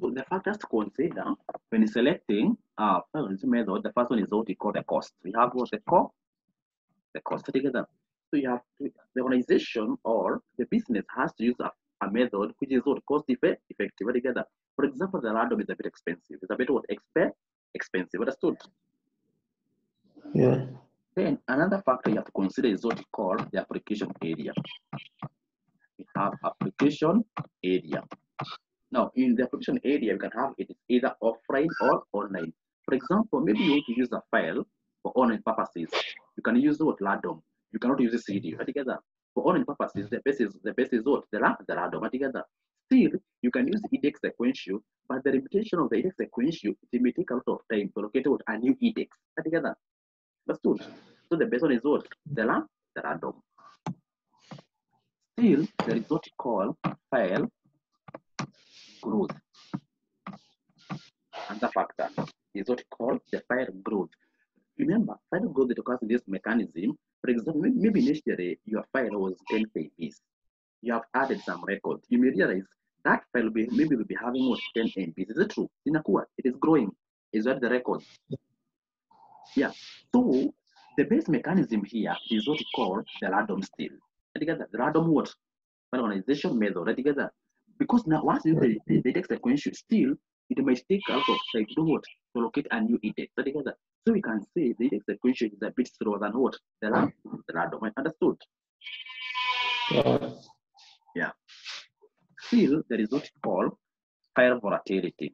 So the factors to consider when selecting file organization method, the first one is what we call the cost. We have what the cost together. So you have the organization or the business has to use a method which is what cost effective together. For example, the random is a bit expensive. It's a bit what expensive. Understood? Yeah. Then another factor you have to consider is what we call the application area. We have application area. Now, in the application area, you can have it either offline or online. For example, maybe you want to use a file for online purposes. You can use the word LADOM. You cannot use a CD together. For online purposes, the best is what? The LADOM together. Still, you can use index sequential, but the limitation of the index sequential, it may take a lot of time to locate what a new index together. That's good. So the best one is what? The LADOM. Still, there is what you call file growth. Another factor is what you call the file growth. Remember, file growth that occurs in this mechanism. For example, maybe initially your file was 10 MBs. You have added some records. You may realize that file maybe will be having what 10 MBs. Is it true? It is growing. Is that the record? Yeah. So the base mechanism here is what you call the LADOM still. Together, the LADOM what? Organization method together. Because now once you the index sequential, still it might take a lot of time to do what? To locate a new index together. So we can say the index sequential is a bit slower than what? The LADOM. Understood? Yeah. Still, there is what you call file volatility.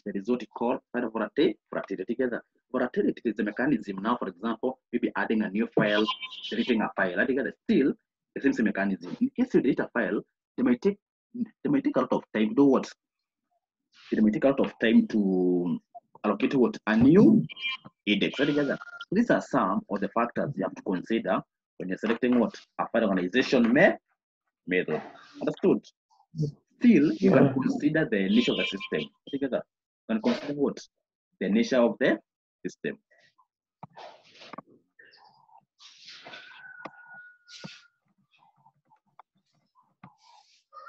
There is what you call file volatility together. Volatility is the mechanism now, for example, maybe adding a new file, deleting a file, together. Still, the same mechanism. In case you delete a file, they might take a lot of time to do what? It may take a lot of time to allocate what? A new index together. So these are some of the factors you have to consider when you're selecting what? A file organization method. Understood? Still, you can consider the nature of the system together. You can consider what? The nature of the system.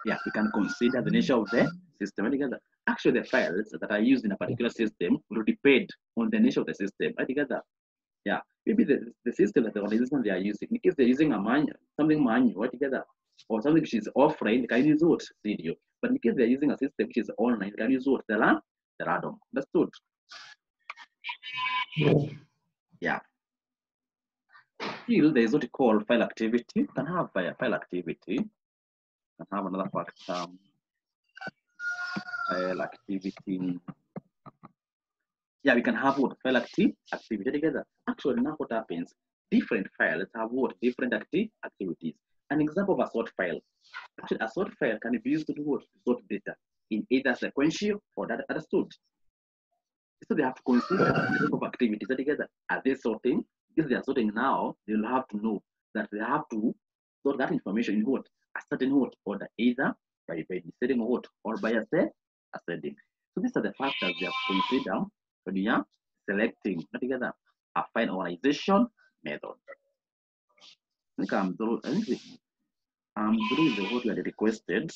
Yeah, we can consider the nature of the system together. Actually, the files that are used in a particular system will depend on the nature of the system together. Yeah, maybe the system that the organization they are using, in case they're using something manual together, or something which is offline, they can use what? Video. But in case they're using a system which is online, they can use what? The LADOM. Understood? Yeah. Still, there is what you call file activity. You can have file activity. You can have another factor. File activity. Yeah, we can have what? File activity together. Actually, now what happens? Different files have what? Different activities. An example of a sort file. Actually, a sort file can be used to do what? Sort data in either sequential or data. Understood? So they have to consider the type of activities together. Are they sorting? If they are sorting now, they'll have to know that they have to sort that information in what? A certain what? Order, either by setting what or by a setting. So these are the factors they have to consider when you are selecting together a file organization method. I think I'm through the what you had requested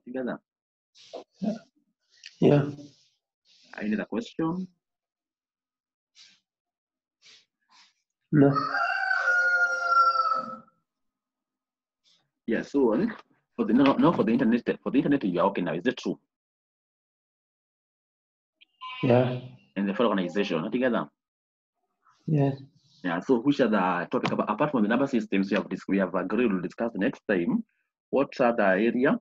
together. Yeah. Any other question? No. Yeah, so for the internet you are okay now, is that true? Yeah. And the file organization together. Yes. Yeah, so which are the topic about apart from the number systems we have agreed to discuss next time? What are the area?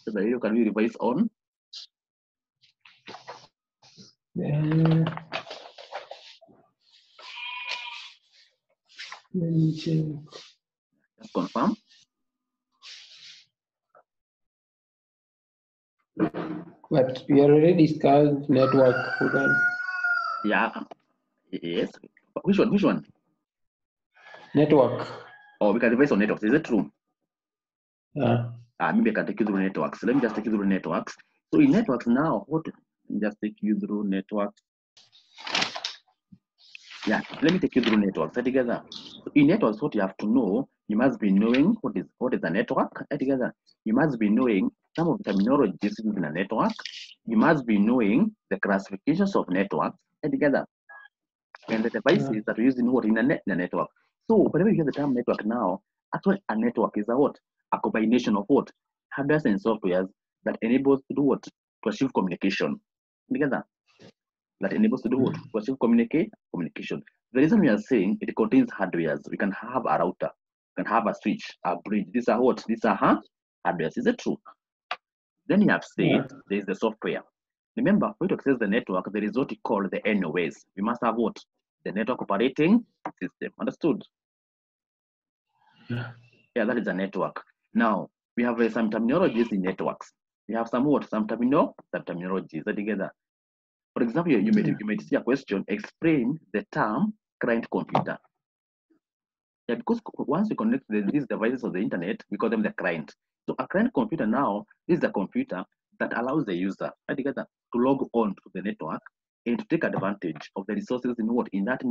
The area can we revise on? Let me check. Just confirm. But we already discussed network. Yeah. Yes. Which one? Network. Oh, we can revise on networks. Is it true? Yeah. Maybe I can take you through networks. Let me just take you through networks. So in networks now, just take you through networks. Yeah, let me take you through networks together. So in networks, what you have to know, you must be knowing what is a network together. You must be knowing some of the terminologies used in a network. You must be knowing the classifications of networks together, and the devices that are used in the network. So whenever you hear the term network now, actually a network is a combination of what? Hardware and software that enables to do what? To achieve communication together. that enables to do what? To achieve communication. The reason we are saying it contains hardware. We can have a router, we can have a switch, a bridge. These are what? These are hardware. Is it true? Then you have said there is the software. Remember, for you to access the network, there is what we call the NOS. We must have what? The network operating system. Understood? Yeah, that is a network. Now, we have some terminologies in networks. We have some what? Some terminologies together. For example, you might see a question, explain the term client computer. Yeah, because once you connect these devices of the internet, we call them the client. So a client computer now is the computer that allows the user together to log on to the network and to take advantage of the resources in that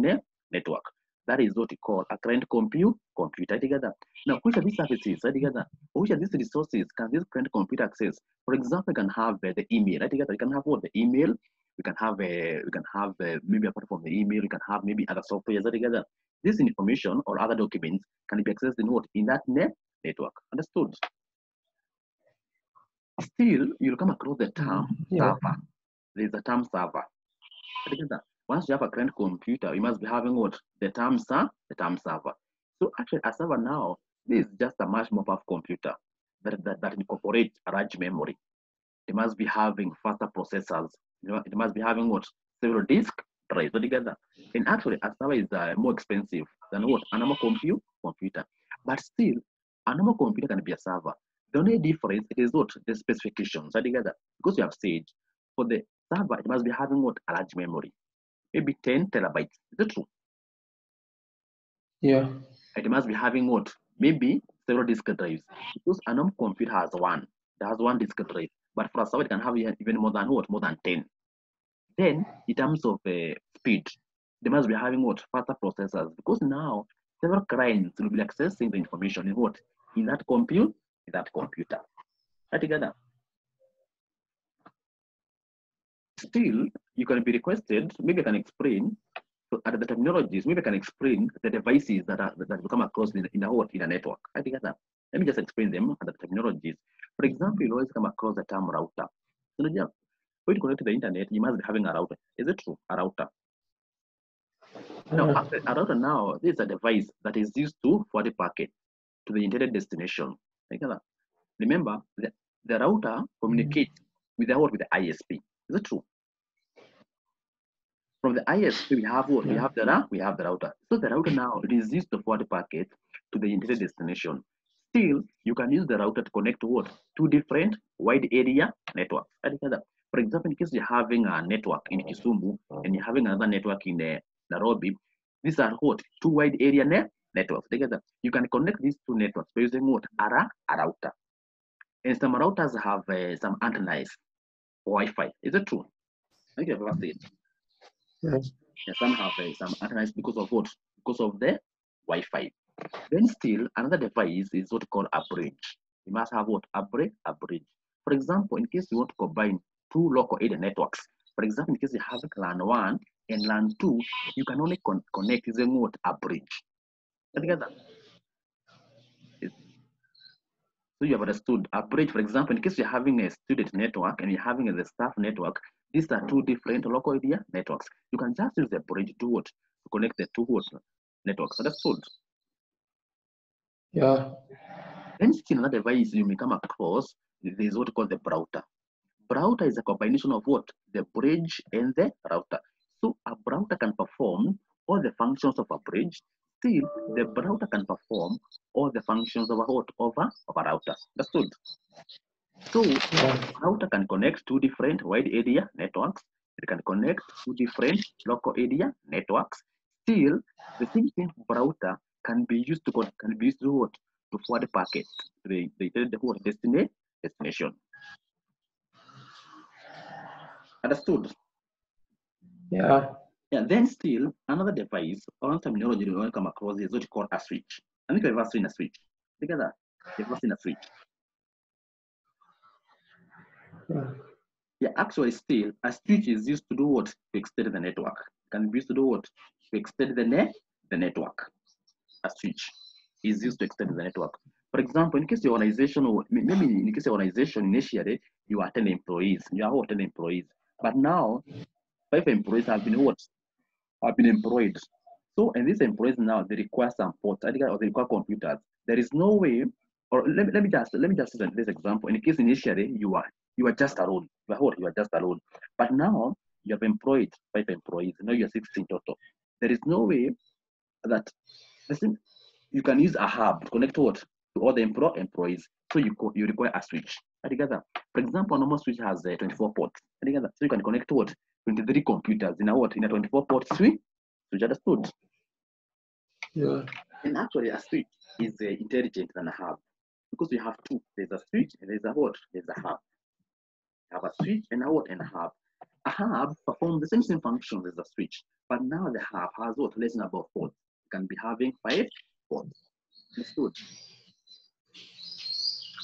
network. That is what we call a client computer together. Now, which are these services together? Which are these resources can this client computer access? For example, you can have the email together. You can have what? The email. We can have maybe apart from the email, you can have maybe other software together. This information or other documents can be accessed in what? In that network. Understood? Still, you'll come across the term server. There's a term server. Once you have a client computer, you must be having what? The term server. So actually, a server now, this is just a much more powerful computer that incorporates a large memory. It must be having faster processors. It must be having what? Several disk drives together. And actually, a server is more expensive than what? A normal computer. But still, a normal computer can be a server. The only difference it is what? The specifications together. Because you have said, for the server, it must be having what? A large memory. Maybe 10 terabytes. Is it true? Yeah. It must be having what? Maybe several disk drives. Because a normal computer has one. It has one disk drive. But for a server, it can have even more than what? More than 10. Then, in terms of speed, they must be having what? Faster processors. Because now, several clients will be accessing the information in what? In that computer. Together. Still, you can be requested, maybe I can explain at the technologies, maybe I can explain the devices that come across in a network. Together. Let me just explain them at the technologies. For example, you always come across the term router. So, when you connect to the internet, you must be having a router. Is it true? A router. Now, a router now, this is a device that is used to forward a packet to the intended destination. Remember, the router communicates with the ISP. Is it true? From the ISP, we have what? We have the router. So the router now, it is used to forward a packet to the intended destination. Still, you can use the router to connect to what? Two different wide area networks. For example, in case you're having a network in Kisumu and you're having another network in Nairobi, these are what? Two wide area networks together. You can connect these two networks by using what? A router. And some routers have some antennas, Wi-Fi. Is it true? I think you've ever seen. Yes. Yeah, some have some antennas because of what? Because of the Wi-Fi. Then still, another device is what we call a bridge. You must have what? A bridge. For example, in case you want to combine two local area networks, for example, in case you have LAN 1 and LAN 2, you can only connect using what? A bridge. Together. So you have understood a bridge, for example, in case you're having a student network and you're having the staff network, these are two different local area networks. You can just use the bridge to what? To connect the two networks. Understood? Yeah. Then still another device you may come across is what we call the router. Router is a combination of what? The bridge and the router. So a router can perform all the functions of a bridge. Still, the router can perform all the functions of a router. Understood? So a router can connect two different wide area networks. It can connect two different local area networks. Still, the same thing router can be used to what? To forward packets to the destination. Understood? Yeah. Yeah, then still another device or terminology we want to come across is what you call a switch. I think you've ever seen a switch. Together, you've ever seen a switch. Yeah, actually still a switch is used to do what? To extend the network. Can be used to do what? To extend the network. A switch is used to extend the network. For example, in case your organization, or maybe in case your organization initially you are 10 employees, you are all 10 employees, but now 5 employees have been what? Have been employed. So, and these employees now, they require some ports, or they require computers. There is no way, or let me just use this example. In case initially you are just alone. You are just alone. But now you have employed 5 employees. Now you are 16 total. There is no way that you can use a hub to connect what to all the employees. So you require a switch. Together, for example, a normal switch has 24 ports. Together, so you can connect what 23 computers in a 24 port switch. Switch understood? Yeah. And actually, a switch is intelligent than a hub because we have two. There's a switch and there's a what? There's a hub. You have a switch and a what? And a hub. A hub performs the same function as a switch, but now the hub has what? Less number of ports. It can be having 5 ports. Understood?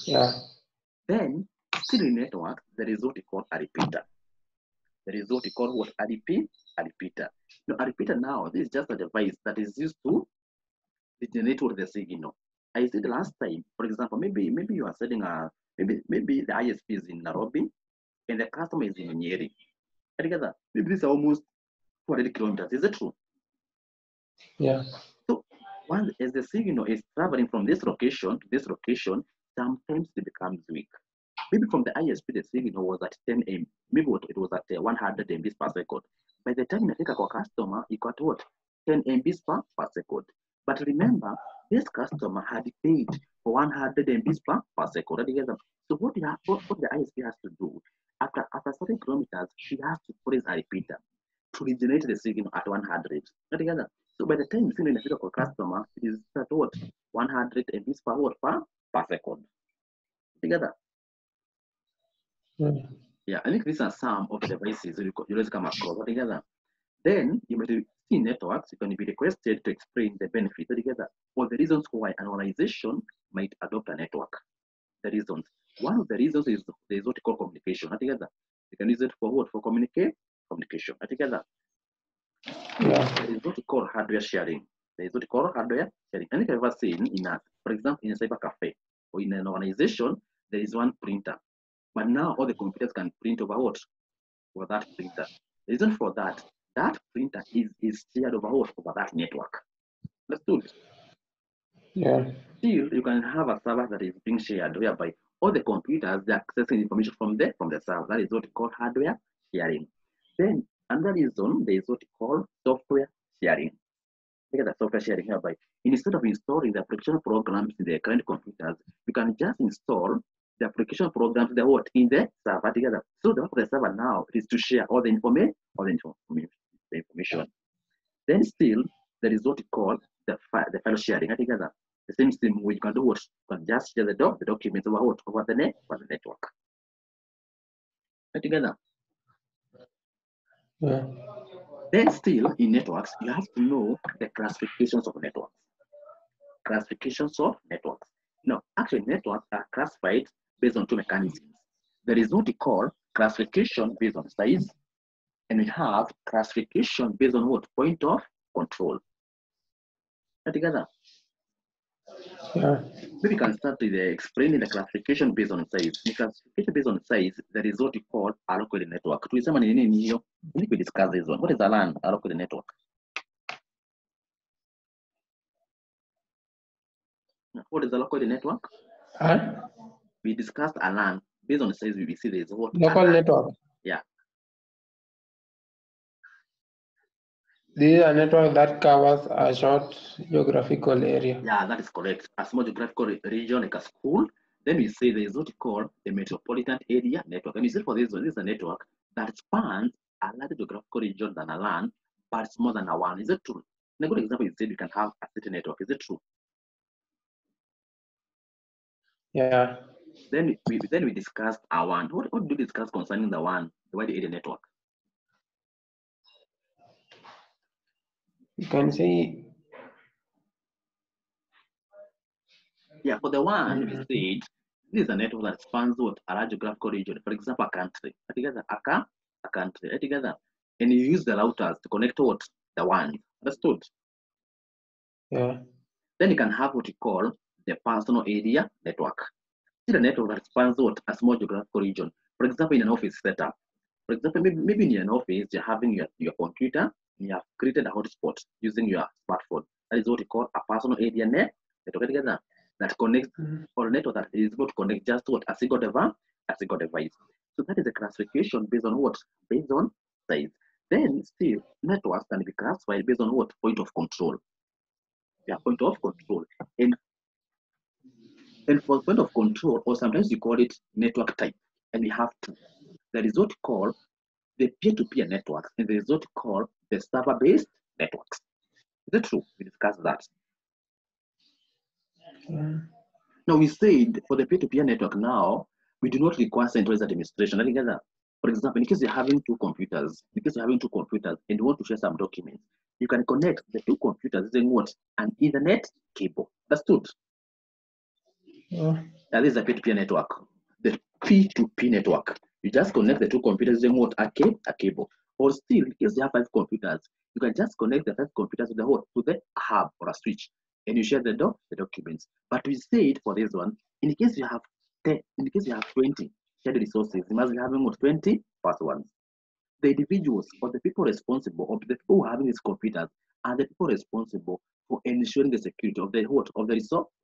Yeah. Then, still in network, there is what we call a repeater. There is what we call what? A repeater. Now, a repeater now, this is just a device that is used to generate what the signal. I said last time, for example, maybe you are setting maybe the ISP is in Nairobi and the customer is in Nyeri. Together, maybe this is almost 200 kilometers. Is it true? Yeah. So once as the signal is traveling from this location to this location, sometimes it becomes weak. Maybe from the ISP, the signal was at 10 M. Maybe it was at 100 MBs per second. By the time you take a customer, you got what? 10 MBs per second. But remember, this customer had paid for 100 MBs per second together. So what the ISP has to do, after certain kilometers, he has to put a repeater to regenerate the signal at 100 together. So by the time you send a signal for customer, it is at what? 100 MBs per second together. Yeah, I think these are some of the devices you always come across together. Then you might see networks, you can be requested to explain the benefits together or the reasons why an organization might adopt a network. The reasons. One of the reasons is what you call communication together. You can use it for what? For communication together. Yeah. There is what you call hardware sharing. There is what you call hardware sharing. And if you've ever seen for example, in a cyber cafe or in an organization, there is one printer. But now all the computers can print over what? Over that printer. The reason for that printer is shared over what? Over that network. Understood? Yeah. Still, you can have a server that is being shared whereby all the computers are accessing information from the server. That is what we call hardware sharing. Then another reason there is what we call software sharing. Look at the software sharing whereby instead of installing the application programs in the current computers, you can just install the application programs that are in the server together. So the work of the server now is to share all the information. Then still there is what we call the file sharing together. The same thing where you can do what? You can just share the documents over what? Over the network. Together. Yeah. Then still in networks, you have to know the classifications of networks. Classifications of networks. Now, actually, networks are classified based on two mechanisms. There is what we call classification based on size, and we have classification based on what? Point of control. Together. Yeah. Maybe we can start with explaining the classification based on size. In classification based on size, there is what we call a local network. To someone in here, we need to discuss this one. What is a LAN, a local network? What is a local network? Huh? We discussed a LAN based on size. We see there is what Local network. Yeah. This is a network that covers a short geographical area. Yeah, that is correct. A small geographical region like a school. Then we say there is what we call the metropolitan area network. And you see for this one, this is a network that spans a larger geographical region than a LAN, but it's more than a one. Is it true? A good example is said you can have a city network. Is it true? Yeah. Then we discussed a WAN. What do you discuss concerning the WAN, the wide area network? You can say. Yeah, for the WAN, we said this is a network that spans what a large geographical region. For example, a country. Together, a country. Together, and you use the routers to connect what the WAN. Understood? Yeah. Then you can have what you call the personal area network. It's a network that spans what a small geographical region. For example, in an office setup, For example, maybe in an office, you're having your computer, and you have created a hotspot using your smartphone. That is what we call a personal area network together that connects or a network that is able to connect just what a single device. So that is a classification based on what? Based on size. Then still networks can be classified based on what? Point of control. Yeah, point of control. And for point of control, or sometimes you call it network type, and we have two. There is what we call the peer-to-peer networks, and there is what we call the server-based networks. Is it true? We discussed that. Now we said for the peer-to-peer network now, we do not require centralized administration altogether. For example, in case you're having two computers, and you want to share some documents, you can connect the two computers using what? An Ethernet cable. Understood? That is a peer-to-peer network. The P2P network. You just connect the two computers using what? A cable. Or still, in case you have 5 computers, you can just connect the 5 computers to the hub or a switch, and you share the documents. But we said for this one, in case you have 20 shared resources, you must be having what? 20 passwords. The individuals or the people responsible, or the people who are having these computers, are the people responsible for ensuring the security of the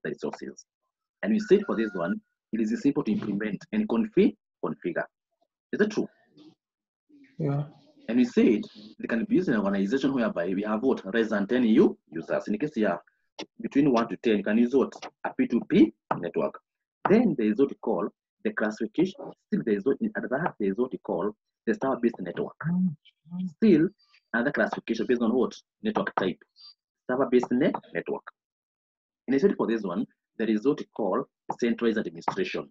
resources. And we said for this one, it is simple to implement and configure. Is that true? Yeah. And we said they can be used in an organization whereby we have what? Less than 10 users. In case you have between 1 to 10, you can use what? A P2P network. Then there is what we call the classification. Still, there is what we call the server-based network. Still, another classification based on what? Network type. Server-based network. And I said for this one, there is what we call centralized administration.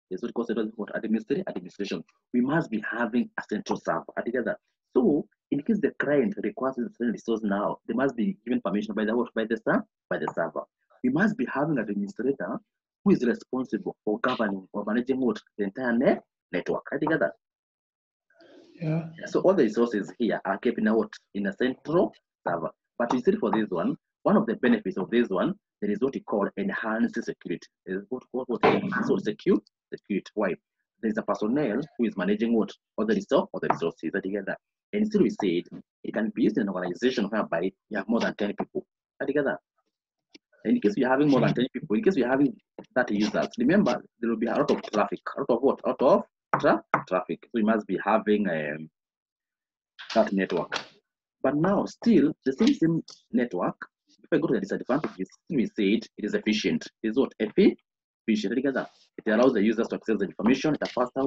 There's what we call centralized administration. We must be having a central server together. So, in case the client requires a certain resource now, they must be given permission by the server. We must be having an administrator who is responsible for governing or managing what? The entire network together. Yeah. So all the resources here are kept in a central server. But we said for this one of the benefits of this one, there is what we call enhanced security. There is what security. Why? There is a personnel who is managing what? All the resources together. And still we said it can be used in an organization whereby you have more than 10 people together. And in case you're having more than 10 people, in case you're having 30 users, remember there will be a lot of traffic. A lot of what? Out of traffic. So you must be having that network. But now still the same network, if I go to the disadvantages, we said it is efficient. It is what? Efficient together. It allows the users to access the information at a faster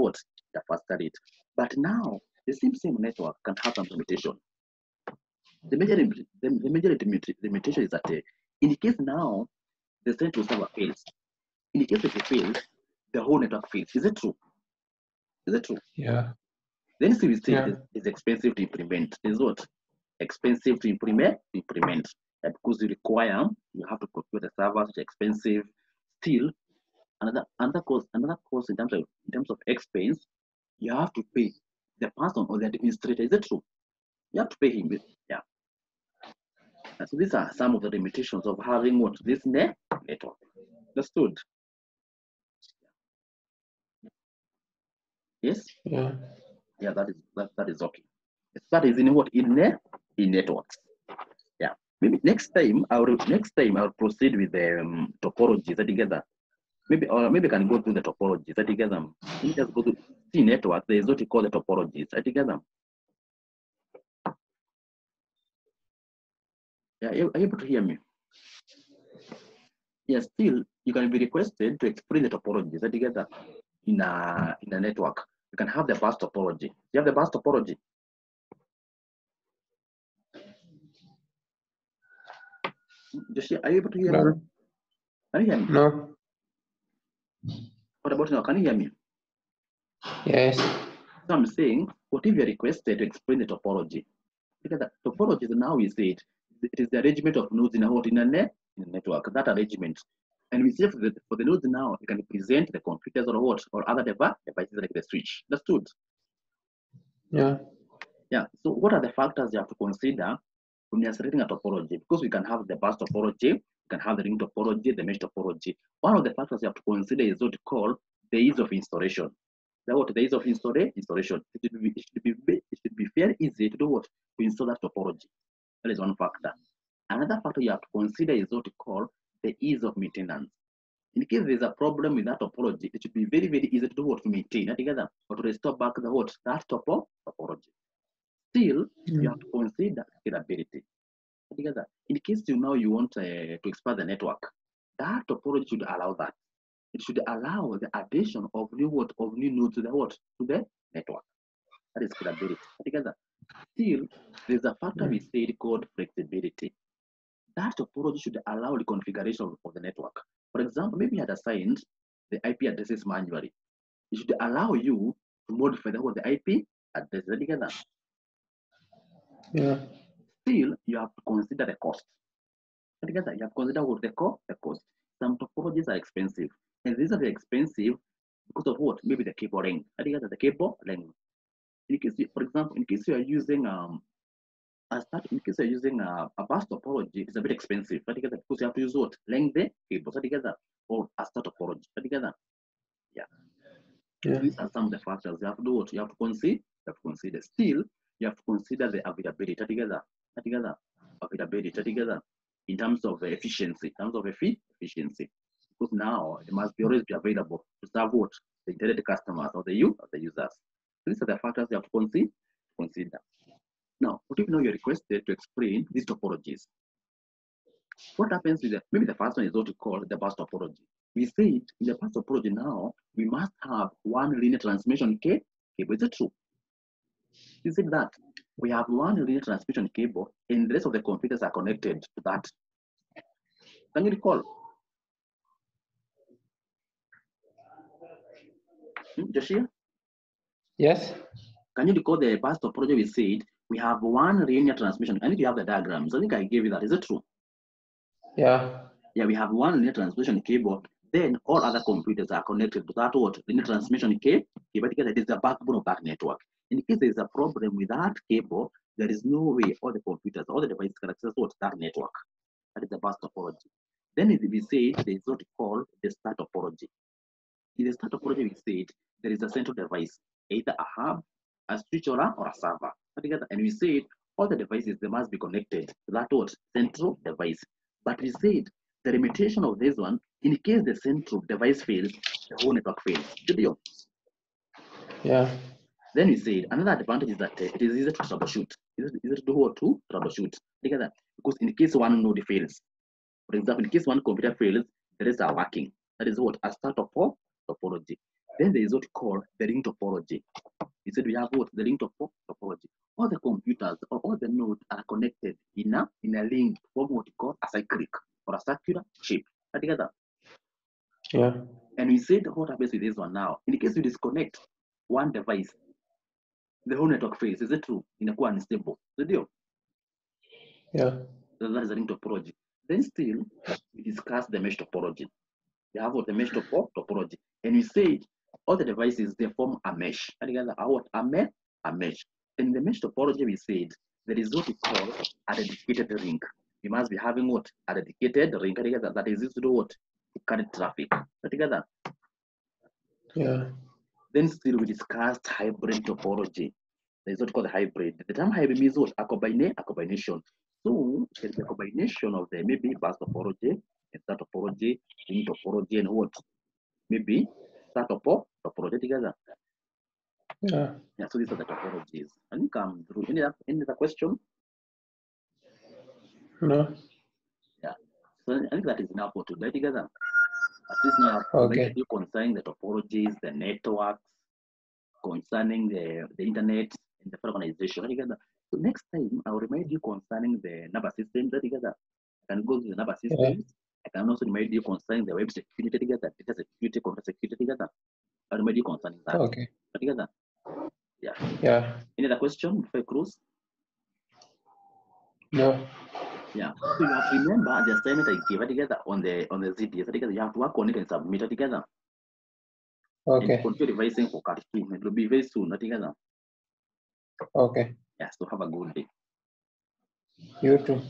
rate. But now the same network can have some limitation. The major limitation is that in case now the central server fails, in case if it fails, the whole network fails. Is it true? Yeah. Then we say it's expensive to implement. Is what? Expensive to implement. Because you have to procure the servers, which are expensive. Still, another cost in terms of expense, you have to pay the person or the administrator. Is it true? You have to pay him. Yeah. And so these are some of the limitations of having what? This network. Understood? Yes? Yeah. Yeah, that is okay. That is in what? In networks. Yeah. Maybe next time I'll proceed with the topologies together. Maybe I can go through the topologies together. Let me just go to see network. There is what we call the topologies together. Yeah, are you able to hear me? Yeah, still you can be requested to explain the topologies together in a network. You can have the bus topology. You have the bus topology. Joshua, are you able to hear me? Can you hear me? No. What about now? Can you hear me? Yes. So I'm saying, what if you're requested to explain the topology? Because the topology now we say it is the arrangement of nodes in a network, that arrangement. And we say for the nodes now, you can present the computers or other devices like the switch. Understood? Yeah. Yeah. So what are the factors you have to consider when you're selecting a topology? Because we can have the bus topology, we can have the ring topology, the mesh topology. One of the factors you have to consider is what we call the ease of installation. the ease of installation. It should be very easy to do what? To install that topology. That is one factor. Another factor you have to consider is what we call the ease of maintenance. In case there's a problem with that topology, it should be very, very easy to do what? To maintain it together or to restore back the what? That topology. Still, you have to consider scalability. Together. In case you want to expand the network, that topology should allow that. It should allow the addition of new nodes to the network. That is scalability. Together. Still, there's a factor we said called flexibility. That topology should allow the configuration of the network. For example, maybe you had assigned the IP addresses manually. It should allow you to modify the IP address together. Yeah. Still, you have to consider the cost. Together, you have to consider what the cost. Some topologies are expensive, and these are expensive because of what? Maybe the cable length. Together, the cable length. In case, for example, in case you are using a bus topology, it's a bit expensive. Together, because you have to use what? Length the cable. Together, or a star topology. Together, yeah. So these are some of the factors you have to do. What you have to consider. You have to consider. Still, you have to consider the availability. Together, availability. Together. In terms of efficiency, efficiency, because now it must always be available to serve what? The intended customers or the users. So these are the factors you have to consider. Now, what if you're requested to explain these topologies? What happens with maybe the first one is what we call the bus topology. We say in the bus topology now, we must have one linear transmission cable. Is it true? You said that we have one linear transmission cable and the rest of the computers are connected to that. Can you recall? Joshua? Yes. Can you recall the bus topology we said we have one linear transmission? I need to have the diagrams. I think I gave you that. Is it true? Yeah. Yeah, we have one linear transmission cable. Then all other computers are connected to that linear transmission cable. Because it is the backbone of that network. In case there is a problem with that cable, there is no way all the computers, all the devices can access that network. That is the bus topology. Then we say there is what we call the star topology. In the star topology, we said there is a central device, either a hub, a switch, or a server. And we said all the devices they must be connected to that central device. But we said the limitation of this one, in case the central device fails, the whole network fails. Did you? Yeah. Then we said another advantage is that it is easy to troubleshoot. Is it to troubleshoot? Because in case one node fails, for example, in case one computer fails, the rest are working. That is what? A star topology. Then there is what we call the ring topology. We said we have what? The ring topology. All the computers or all the nodes are connected in a link from what we call a cyclic or a circular shape. Together. Yeah. And we said what happens with this one now. In case you disconnect one device, the whole network fails. Is it true? In a quite unstable. The deal. Yeah. So that is the ring topology. Then still, we discuss the mesh topology. We have what the mesh topology. And we say all the devices, they form a mesh. Together, a mesh. In the mesh topology, we said there is what we call a dedicated ring. You must be having what? A dedicated ring together that is used to do what? To carry traffic. Together. Yeah. Then still we discussed hybrid topology. There is what called hybrid. The term hybrid means what? A combination. So there is a combination of the maybe bus topology, and star topology, ring topology, and what? Maybe star topology together. Yeah. Yeah, so these are the topologies. I think come through. Any other question? No. Yeah. So I think that is enough for today together. At least now Okay. you concerning the topologies, the networks, concerning the internet and the organization together. So next time I'll remind you concerning the number systems together. I can go to the number systems. Yeah. I can also remind you concerning the web security together, data security, computer security together. I'll remind you concerning that. Okay. Together. Yeah. Yeah. Any other question before I close? No. Yeah. So you have to remember the assignment I gave together on the ZDS together. You have to work on it and submit it together. Okay. And continue revising for Cat 2. It will be very soon together. Okay. Yeah. So have a good day. You too.